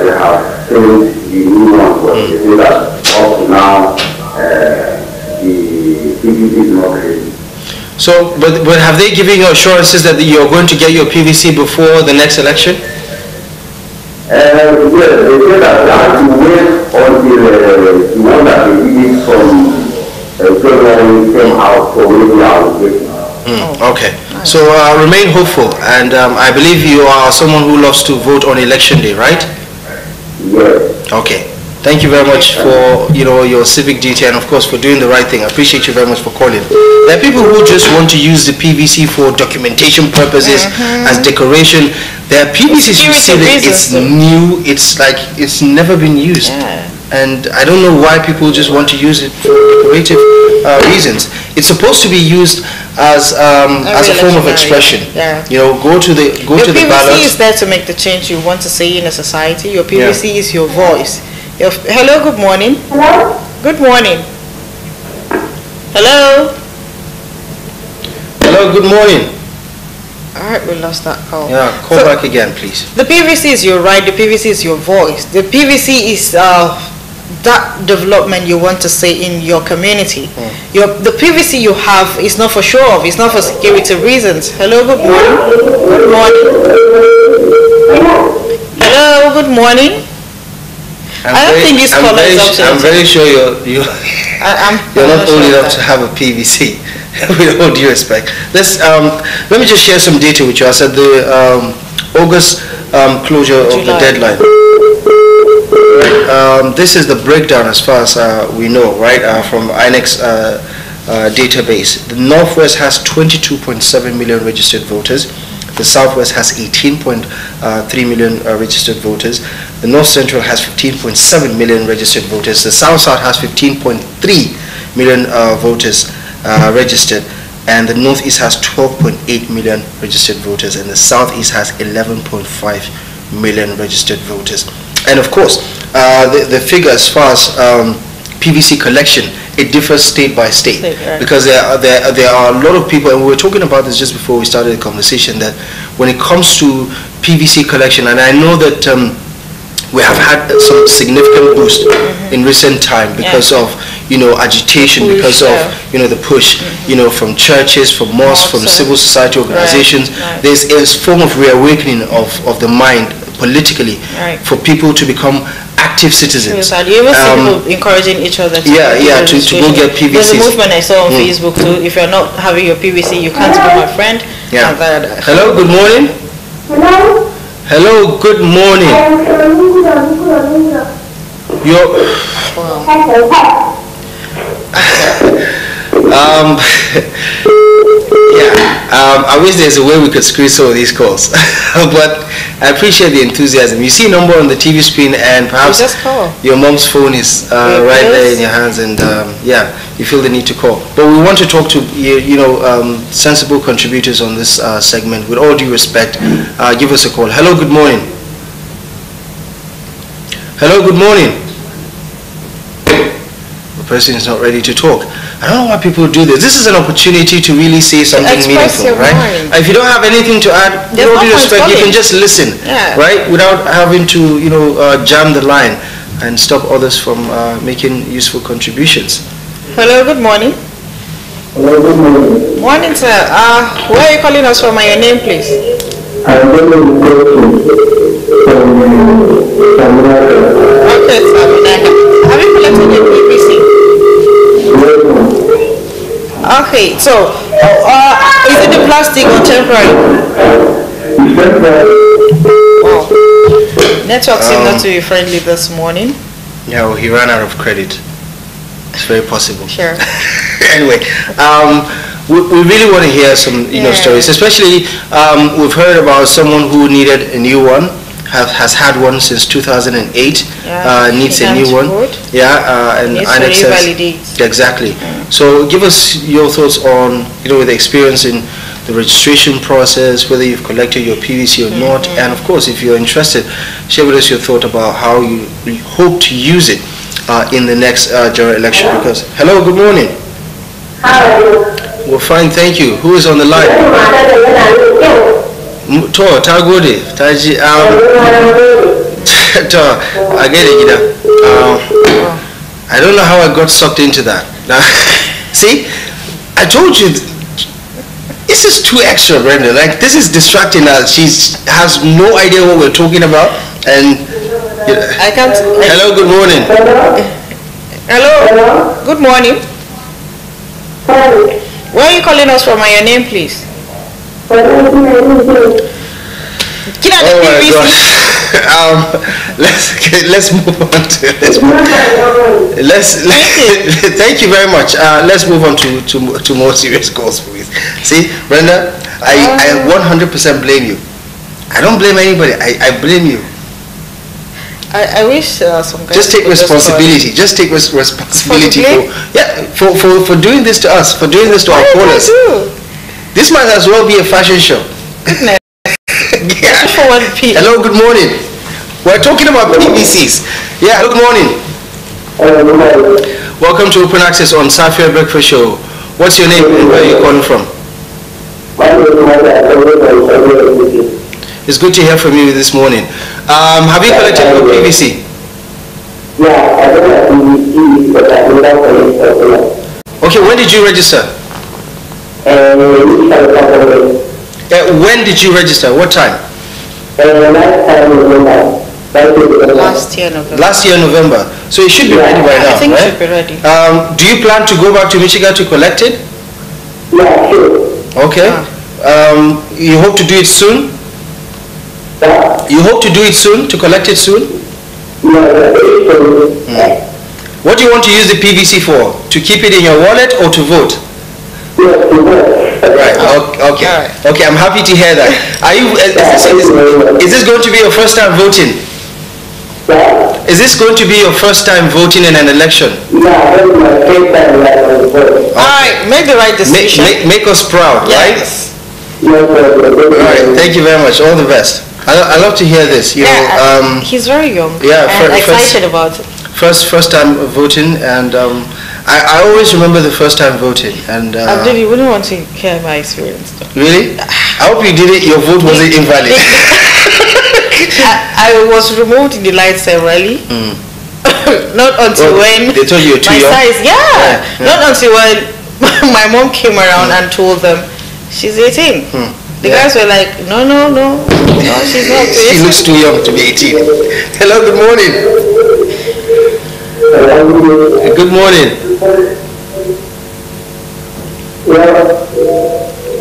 [SPEAKER 12] they have sent the new one. So they say that up to now the PVC is not ready.
[SPEAKER 4] So, but have they given you assurances that you're going to get your PVC before the next election?
[SPEAKER 12] Yes, they say that I have to wait until the one that they did it from February came out, so maybe I will get it.
[SPEAKER 4] Okay. So remain hopeful, and I believe you are someone who loves to vote on election day, right?
[SPEAKER 12] Yes.
[SPEAKER 4] Okay. Thank you very much for your civic duty, and of course for doing the right thing. I appreciate you very much for calling. There are people who just want to use the PVC for documentation purposes, as decoration. There are PVCs you see that it's new, it's like it's never been used. And I don't know why people just want to use it for decorative reasons. It's supposed to be used as a form of expression. Go to the ballot.
[SPEAKER 2] Your PVC is there to make the change you want to see in a society. Your PVC is your voice. Hello, good morning.
[SPEAKER 13] Hello?
[SPEAKER 2] Good morning. Hello?
[SPEAKER 4] Hello, good morning.
[SPEAKER 2] Alright, we lost that call.
[SPEAKER 4] Yeah, call back again, please.
[SPEAKER 2] The PVC is your right, the PVC is your voice. The PVC is that development you want to see in your community. The PVC you have is not for show off, it's not for security reasons. Hello, good morning. Good morning. Hello, good morning. I don't think this caller is up to
[SPEAKER 4] I'm very sure you're not old enough to have a PVC. With all due respect, let me just share some data with you. I said the August closure of the deadline. This is the breakdown as far as we know, right? From INEC's database. The Northwest has 22.7 million registered voters. The Southwest has 18.3 million registered voters. The North Central has 15.7 million registered voters. The South has 15.3 million voters registered, and the Northeast has 12.8 million registered voters, and the Southeast has 11.5 million registered voters. And of course, the figure as far as PVC collection, it differs state by state, because there are a lot of people, and we were talking about this just before we started the conversation, that when it comes to PVC collection, and I know that we have had some significant boost in recent time because of agitation, because of the push from churches, from mosques, from civil society organizations. There's a form of reawakening of the mind politically for people to become active citizens.
[SPEAKER 2] You even see people encouraging each other to
[SPEAKER 4] to go get PVCs.
[SPEAKER 2] There's a movement I saw on Facebook too. If you're not having your PVC, you can't be my friend.
[SPEAKER 4] Hello, good morning.
[SPEAKER 13] Hello?
[SPEAKER 4] Hello, good morning. I wish there's a way we could squeeze some of these calls, but I appreciate the enthusiasm. You see a number on the TV screen, and perhaps your mom's phone is right there in your hands, and you feel the need to call. But we want to talk to sensible contributors on this segment. With all due respect, give us a call. Hello, good morning. Hello, good morning. The person is not ready to talk. I don't know why people do this. This is an opportunity to really say something meaningful, right? If you don't have anything to add, with all due respect, you can just listen, right? Without having to, jam the line and stop others from making useful contributions.
[SPEAKER 2] Hello, good morning.
[SPEAKER 12] Hello, good morning.
[SPEAKER 2] Morning, sir. Where are you calling us from? Your name, please.
[SPEAKER 12] I'm going to
[SPEAKER 2] Okay, sir. Have you collected your PVC? Okay, so is it the plastic or temporary? Wow. Network seemed not to be friendly this morning.
[SPEAKER 4] Yeah, well, he ran out of credit. It's very possible.
[SPEAKER 2] Sure.
[SPEAKER 4] Anyway, we really want to hear some stories, especially we've heard about someone who needed a new one. has had one since 2008. Needs a new one. And
[SPEAKER 2] needs to revalidate.
[SPEAKER 4] Exactly. So give us your thoughts on, with the experience in the registration process, whether you've collected your PVC or not, and of course, if you're interested, share with us your thought about how you hope to use it in the next general election. Because hello, good morning.
[SPEAKER 13] How are you?
[SPEAKER 4] We're fine, thank you. Who is on the line? Tagode, Taji. I get it. I don't know how I got sucked into that. See, I told you. This is too extra, Brenda. Like, this is distracting her. She has no idea what we're talking about. And
[SPEAKER 2] I can't.
[SPEAKER 4] Hello, good morning.
[SPEAKER 2] Hello. Good morning. Where are you calling us from? And your name, please.
[SPEAKER 4] Oh my gosh. Let's move on to thank you very much. Let's move on to more serious goals, please. See, Brenda, I 100% blame you. I don't blame anybody. I blame you.
[SPEAKER 2] I wish some guys
[SPEAKER 4] just take responsibility. Just take responsibility for doing this to us, for doing this to our callers. This might as well be a fashion show.
[SPEAKER 2] Goodness.
[SPEAKER 4] Yeah. Hello, good morning. We're talking about PVCs. Yeah, good morning. Welcome to Open Access on Safia Breakfast Show. What's your name and where are you calling from? It's good to hear from you this morning. Have you collected your PVC? Okay, when did you register? When did you register? What time?
[SPEAKER 2] Last year, November.
[SPEAKER 4] Last year, November. So it should be ready by now,
[SPEAKER 2] I think
[SPEAKER 4] right?
[SPEAKER 2] it should be ready.
[SPEAKER 4] Do you plan to go back to Michigan to collect it?
[SPEAKER 13] Yeah, sure.
[SPEAKER 4] Okay. You hope to do it soon? You hope to do it soon, to collect it soon? What do you want to use the PVC for? To keep it in your wallet or to vote? Right. Okay. Okay. I'm happy to hear that. Are you? Is this going to be your first time voting? Is this going to be your first time voting in an election?
[SPEAKER 2] All right. Make the right decision.
[SPEAKER 4] Make us proud, right? All right. Thank you very much. All the best. I love to hear this. You know,
[SPEAKER 2] he's very young.
[SPEAKER 4] Yeah.
[SPEAKER 2] And excited about it.
[SPEAKER 4] First time voting, and I always remember the first time voting, and
[SPEAKER 2] Abdul, you wouldn't want to hear my experience though.
[SPEAKER 4] Really? I hope you did it. Your vote wasn't invalid.
[SPEAKER 2] I was removed in the lights early. Not until when
[SPEAKER 4] they told you too young.
[SPEAKER 2] Size, not until when my mom came around and told them she's 18. The guys were like, no, she's not.
[SPEAKER 4] She looks too young to be 18. Hello, good morning. Good morning.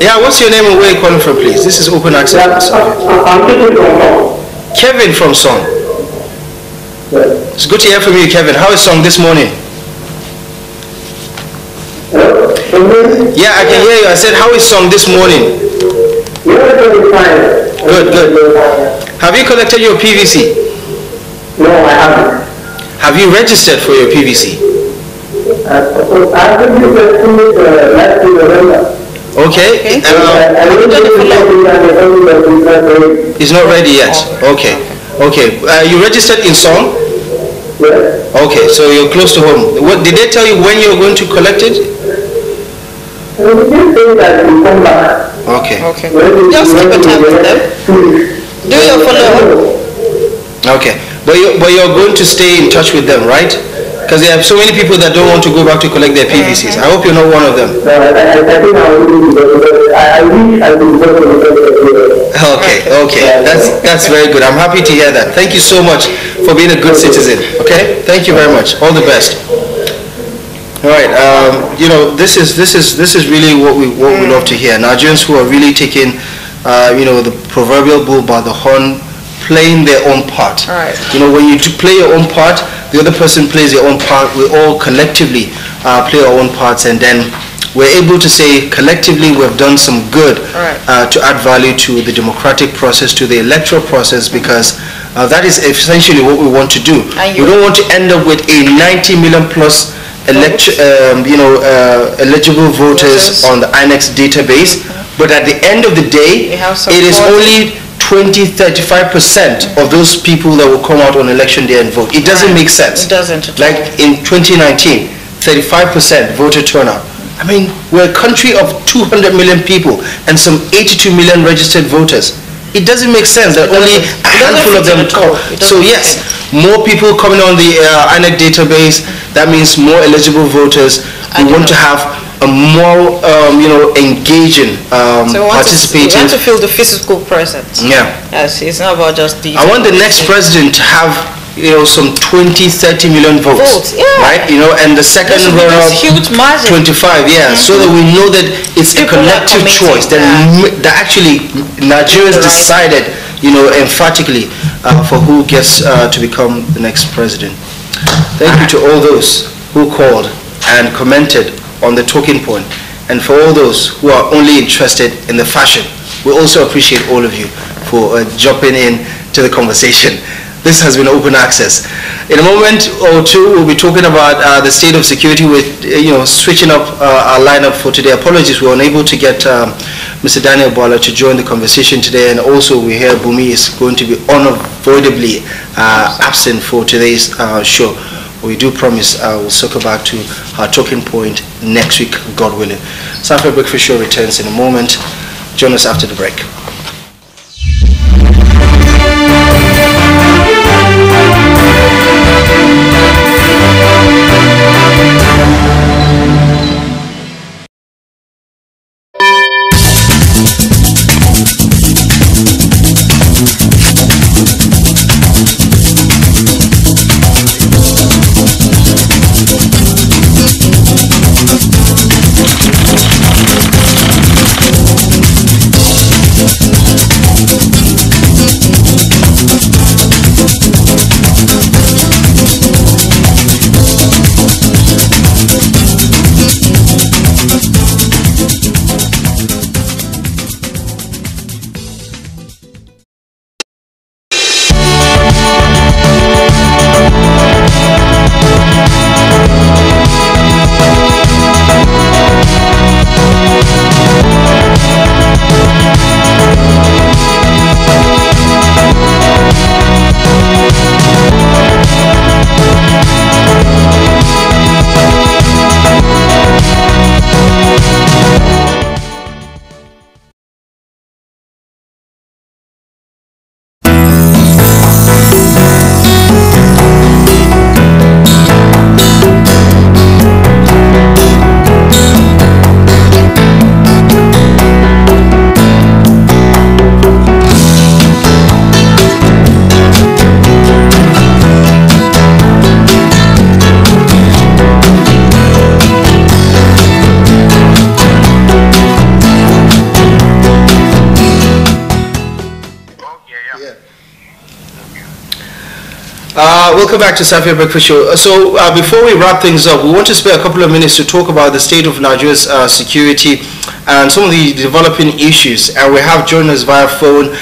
[SPEAKER 4] Yeah, what's your name and where are you calling from, please? This is Open Access. Kevin from Song. It's good to hear from you, Kevin. How is Song this morning? Yeah, I can hear you. I said, how is Song this morning? Good. Have you collected your PVC?
[SPEAKER 13] No, I haven't.
[SPEAKER 4] Have you registered for your PVC? Okay. It's not ready yet. Okay. You registered in Song?
[SPEAKER 13] Yes.
[SPEAKER 4] Okay, so you're close to home. What did they tell you when you're going to collect it? Okay.
[SPEAKER 2] Just keep a time with them. Do your follow-up.
[SPEAKER 4] Okay. But you're going to stay in touch with them, right? Because there are so many people that don't want to go back to collect their PVCs. I hope you're not one of them. Okay. That's very good. I'm happy to hear that. Thank you so much for being a good citizen. Okay? Thank you very much. All the best. All right. This is really what we love to hear. Nigerians who are really taking, the proverbial bull by the horn, playing their own part.
[SPEAKER 2] Right.
[SPEAKER 4] When you play your own part, the other person plays their own part. We all collectively play our own parts, and then we're able to say collectively we've done some good to add value to the democratic process, to the electoral process, because That is essentially what we want to do. We don't want to end up with a 90 million plus eligible voters on the INEX database, but at the end of the day, it is only 20-35% of those people that will come out on election day and vote. It doesn't make sense.
[SPEAKER 2] It doesn't.
[SPEAKER 4] Like in 2019, 35% voter turnout. I mean, we're a country of 200 million people and some 82 million registered voters. It doesn't make sense that only a handful of them come. So yes, more people coming on the INEC database, that means more eligible voters. We want to have a more, engaging, participating.
[SPEAKER 2] We want to feel the physical presence.
[SPEAKER 4] Yeah.
[SPEAKER 2] Yes, it's not about just the.
[SPEAKER 4] I want the next president to have, some 20-30 million votes.
[SPEAKER 2] Yeah.
[SPEAKER 4] Right. And the second runner-up,
[SPEAKER 2] huge margin.
[SPEAKER 4] 25. Yeah. So that we know that it's a collective choice. That actually Nigerians decided, emphatically, for who gets to become the next president. Thank you to all those who called and commented on the talking point, and for all those who are only interested in the fashion. We also appreciate all of you for jumping in to the conversation. This has been open access. In a moment or two, we'll be talking about the state of security with, switching up our lineup for today. Apologies, we were unable to get Mr. Daniel Bola to join the conversation today, and also we hear Bumi is going to be unavoidably absent for today's show. We do promise we'll circle back to our talking point next week, God willing. Saturday Breakfast Show returns in a moment. Join us after the break. Welcome back to Safia Breakfast Show. So before we wrap things up, we want to spend a couple of minutes to talk about the state of Nigeria's security and some of the developing issues. And we have joined us via phone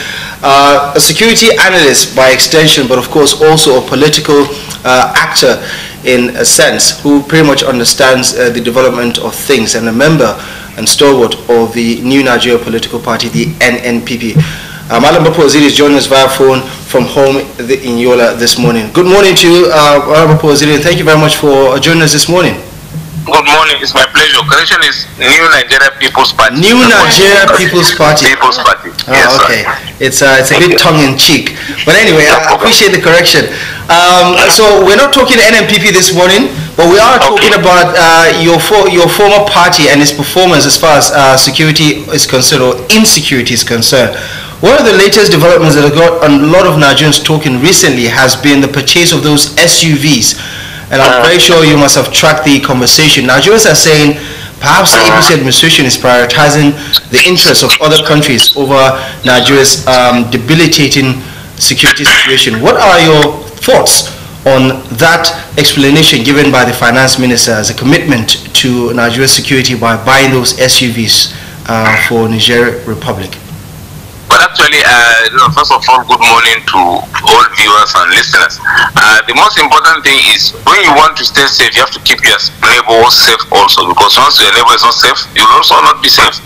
[SPEAKER 4] a security analyst by extension, but of course also a political actor in a sense, who pretty much understands the development of things, and a member and stalwart of the new Nigeria political party, the NNPP. Malam Bappo Waziri is joining us via phone from home in Yola this morning. Good morning to you, Malam Bappo Waziri, and thank you very much for joining us this morning.
[SPEAKER 14] Good morning, it's my pleasure. Correction is New Nigeria People's Party.
[SPEAKER 4] New Nigeria People's Party.
[SPEAKER 14] People's Party.
[SPEAKER 4] Yes, okay. It's a bit tongue-in-cheek. But anyway, I appreciate the correction. So we're not talking NNPP this morning, but we are talking about your former party and its performance as far as security is concerned, or insecurity is concerned. One of the latest developments that have got a lot of Nigerians talking recently has been the purchase of those SUVs. And I'm very sure you must have tracked the conversation. Nigerians are saying perhaps the APC administration is prioritizing the interests of other countries over Nigeria's debilitating security situation. What are your thoughts on that explanation given by the finance minister as a commitment to Nigeria's security by buying those SUVs for Niger Republic?
[SPEAKER 14] Well, Well, actually, first of all, good morning to all viewers and listeners. The most important thing is when you want to stay safe, you have to keep your neighbor safe also, because once your neighbor is not safe, you will also not be safe.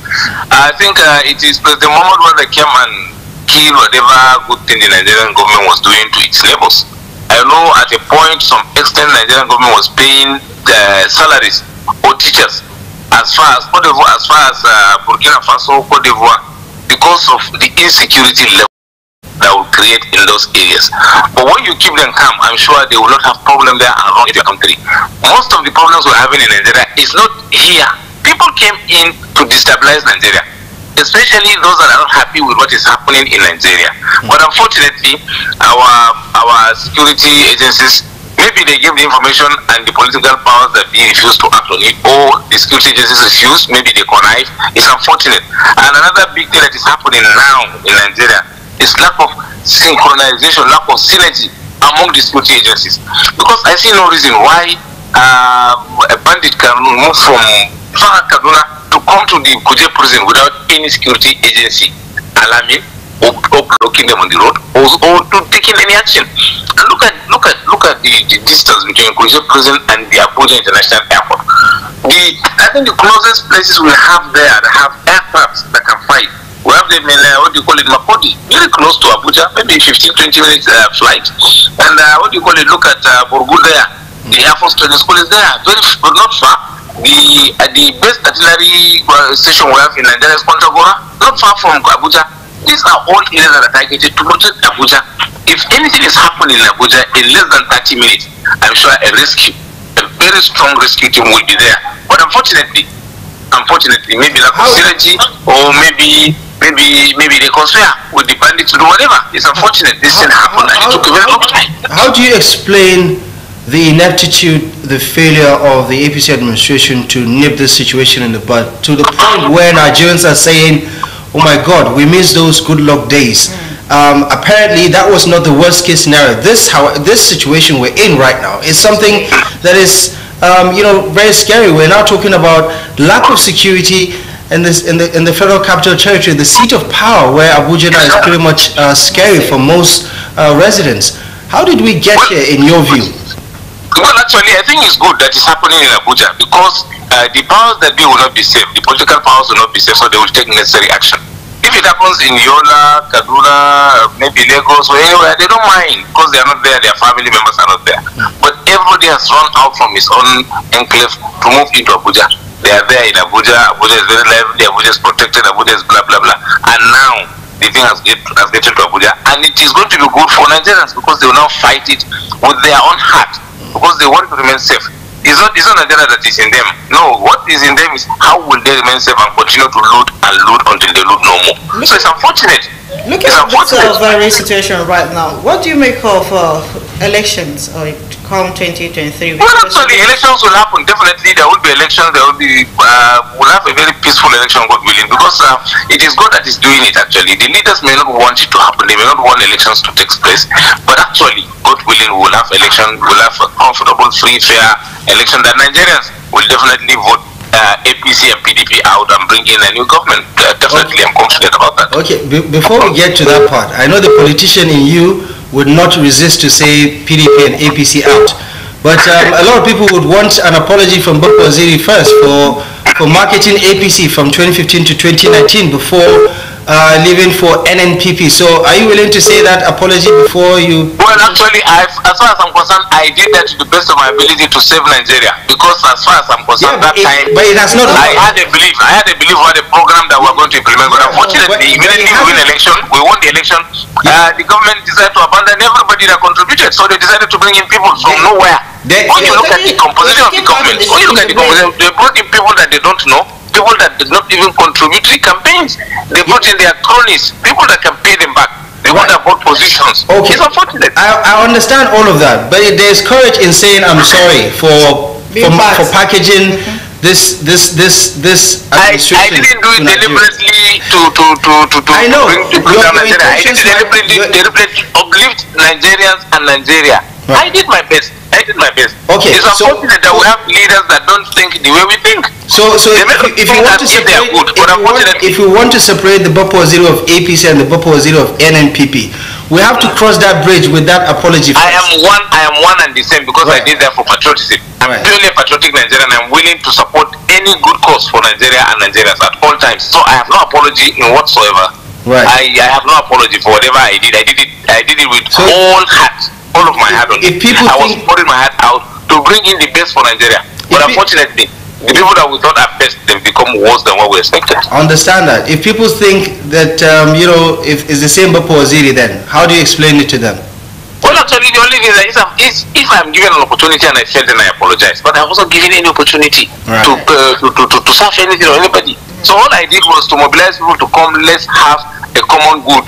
[SPEAKER 14] I think it is the moment when they came and killed whatever good thing the Nigerian government was doing to its neighbors. I know at a point, some extent, Nigerian government was paying the salaries for teachers as far as Cote d'Ivoire, as far as Burkina Faso, Cote d'Ivoire, because of the insecurity level that will create in those areas. But when you keep them calm, I'm sure they will not have problem there around your country. Most of the problems we're having in Nigeria is not here. People came in to destabilize Nigeria, especially those that are not happy with what is happening in Nigeria. But unfortunately, our security agencies, maybe they give the information and the political powers that they refuse to act on it, or the security agencies refuse, maybe they connive. It's unfortunate. And another big thing that is happening now in Nigeria is lack of synchronization, lack of synergy among the security agencies. Because I see no reason why a bandit can move from Kaduna to come to the Kuje prison without any security agency alarming or blocking them on the road, or to taking any action. And look at the distance between Kuje prison and the Abuja International Airport. I think the closest places we have there that have aircrafts that can fight, we have them in Makodi, very close to Abuja, maybe 15-20 minutes flight. And look at Burgu there, the Air Force Training School is there, but not far. The best artillery station we have in Nigeria is Kontagora, not far from Abuja. These are all areas that are targeted to protect Abuja. If anything is happening in Abuja in less than 30 minutes, I'm sure a very strong rescue team will be there. But unfortunately, maybe lack of synergy, or maybe they conspire with the bandits to do whatever. It's unfortunate this thing happened and it took a very long time.
[SPEAKER 4] How do you explain the ineptitude, the failure of the APC administration to nip this situation in the bud, to the point where Nigerians are saying, oh my God, we miss those good luck days? Apparently that was not the worst case scenario. This situation we're in right now is something that is very scary. We're now talking about lack of security in the Federal Capital Territory, the seat of power, where Abuja now is pretty much scary for most residents. How did we get here, in your view?
[SPEAKER 14] Well, actually, I think it's good that it's happening in Abuja, because the powers that be will not be safe. The political powers will not be safe, so they will take necessary action. If it happens in Yola, Kaduna, maybe Lagos, or anywhere, they don't mind, because they are not there, their family members are not there. But everybody has run out from his own enclave to move into Abuja. They are there in Abuja. Abuja is very lively, Abuja is protected, Abuja is blah, blah, blah. And now, the thing has get to Abuja, and it is going to be good for Nigerians, because they will now fight it with their own heart, because they want to remain safe. It's not Nigeria that is in them. No, what is in them is how will they remain safe and continue to loot and loot until they loot no more. So it's unfortunate.
[SPEAKER 2] Look at the very situation right now. What do you make of elections come 2023?
[SPEAKER 14] Well, actually, elections will happen. Definitely, there will be elections. There will be. We'll have a very peaceful election, God willing, because it is God that is doing it. Actually, the leaders may not want it to happen. They may not want elections to take place. But actually, God willing, we'll have election. We'll have a comfortable, free, fair election that Nigerians will definitely vote APC and PDP out and bring in a new government. Definitely, I'm confident about that.
[SPEAKER 4] Okay, before we get to that part, I know the politician in you would not resist to say PDP and APC out, but a lot of people would want an apology from Boko Waziri first for marketing APC from 2015 to 2019 before leaving for NNPP. So are you willing to say that apology before you?
[SPEAKER 14] Well, actually, as far as I'm concerned, I did that to the best of my ability to save Nigeria, because as far as I'm concerned,
[SPEAKER 4] but it has not.
[SPEAKER 14] I had a belief what the program that we're going to implement. But unfortunately, immediately we win election, we won the election. The government decided to abandon everybody that contributed, so they decided to bring in people from nowhere. When you look at the composition of the government, they brought in people that they don't know, people that did not even contribute to the campaigns. They brought in their cronies, people that can pay them back. They want to vote positions.
[SPEAKER 4] Okay.
[SPEAKER 14] It's unfortunate.
[SPEAKER 4] I understand all of that, but there's courage in saying I'm sorry for packaging this administration.
[SPEAKER 14] I didn't do it deliberately to
[SPEAKER 4] I know.
[SPEAKER 14] bring people down Nigeria. I did it deliberately uplift Nigerians and Nigeria. Right. I did my best. I did my best.
[SPEAKER 4] Okay.
[SPEAKER 14] It's unfortunate that we have leaders that don't think the way we think.
[SPEAKER 4] So if you want to separate, if we want to separate the Bopo Zero of APC and the Bopo Zero of NNPP, we have to cross that bridge with that apology first.
[SPEAKER 14] I am one and the same because I did that for patriotism. I'm purely a patriotic Nigerian. I'm willing to support any good cause for Nigeria and Nigerians at all times. So I have no apology in whatsoever.
[SPEAKER 4] Right.
[SPEAKER 14] I have no apology for whatever I did. I did it with all heart. All of my heart on it. I was pouring my heart out to bring in the best for Nigeria. But unfortunately, the people that we thought are best, they've become worse than what we expected.
[SPEAKER 4] I understand that. If people think that, if it's the same Bopo Waziri, then how do you explain it to them?
[SPEAKER 14] Well, actually, the only thing is if I'm given an opportunity and I fail, then I apologize. But I wasn't given any opportunity to serve anything or anybody. So all I did was to mobilize people to come, let's have a common good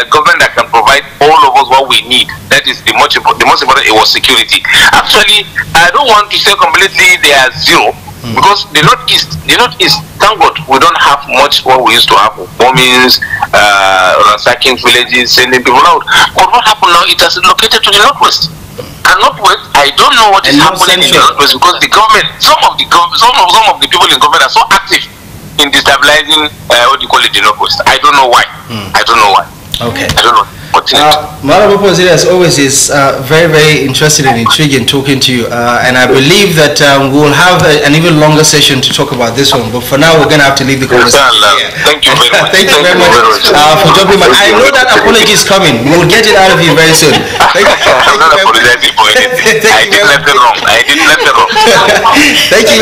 [SPEAKER 14] government that can provide all of us what we need. That is the most important. It was security. Actually, I don't want to say completely they are zero because the northeast, thank God, we don't have much what we used to have. Bombings, ransacking villages, sending people out. But what happened now? It has located to the northwest. And northwest, I don't know what is happening in the northwest because the government, some of the people in government are so active in destabilizing the northwest. I don't know why. I don't know why.
[SPEAKER 4] Okay.
[SPEAKER 14] I don't know.
[SPEAKER 4] Madam Bopo Waziri, as always, is very, very interested and intriguing talking to you. And I believe that we'll have an even longer session to talk about this one. But for now, we're going to have to leave the conversation here.
[SPEAKER 14] Thank you very much.
[SPEAKER 4] Thank you very much for dropping by. I know that apology is coming. We'll get it out of you very soon.
[SPEAKER 14] I'm not apologizing for anything. I did nothing wrong.
[SPEAKER 4] Thank you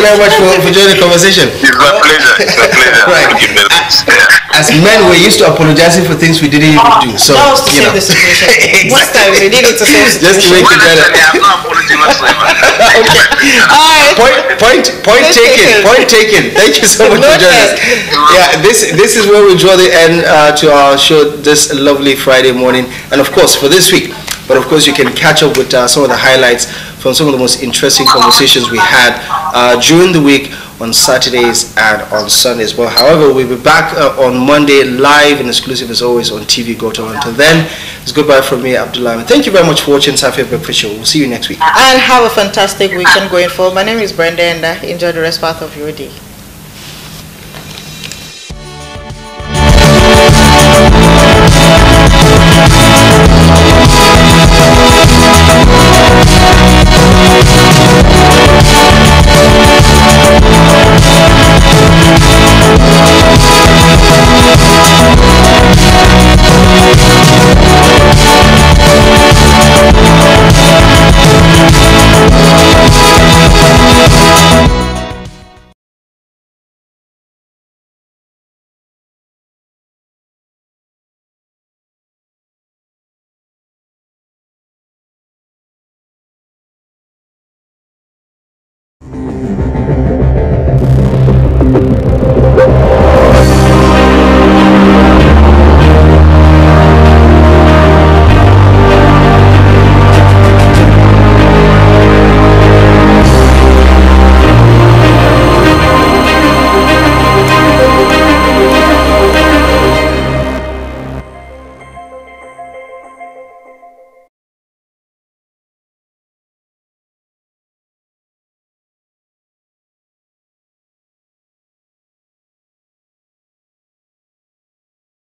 [SPEAKER 4] very much for joining the conversation.
[SPEAKER 14] It's my pleasure. It's my pleasure.
[SPEAKER 4] Right.
[SPEAKER 14] Thank you very much.
[SPEAKER 4] As men, we're used to apologizing for things we didn't even do. So,
[SPEAKER 2] that was to save the situation. Most times we needed to save the situation.
[SPEAKER 4] Just to make it better.
[SPEAKER 14] I have no apology whatsoever.
[SPEAKER 4] Point taken. Thank you so much for joining us. Yeah, this is where we draw the end to our show this lovely Friday morning. And of course, for this week, but of course you can catch up with some of the highlights from some of the most interesting conversations we had during the week on Saturdays and on Sundays. Well, however, we'll be back on Monday live and exclusive as always on TV Gotel. Until then, it's goodbye from me, Abdullah. Thank you very much for watching Safi Breakfast Show. We'll see you next week.
[SPEAKER 2] And have a fantastic weekend going forward. My name is Brenda and enjoy the rest part of your day.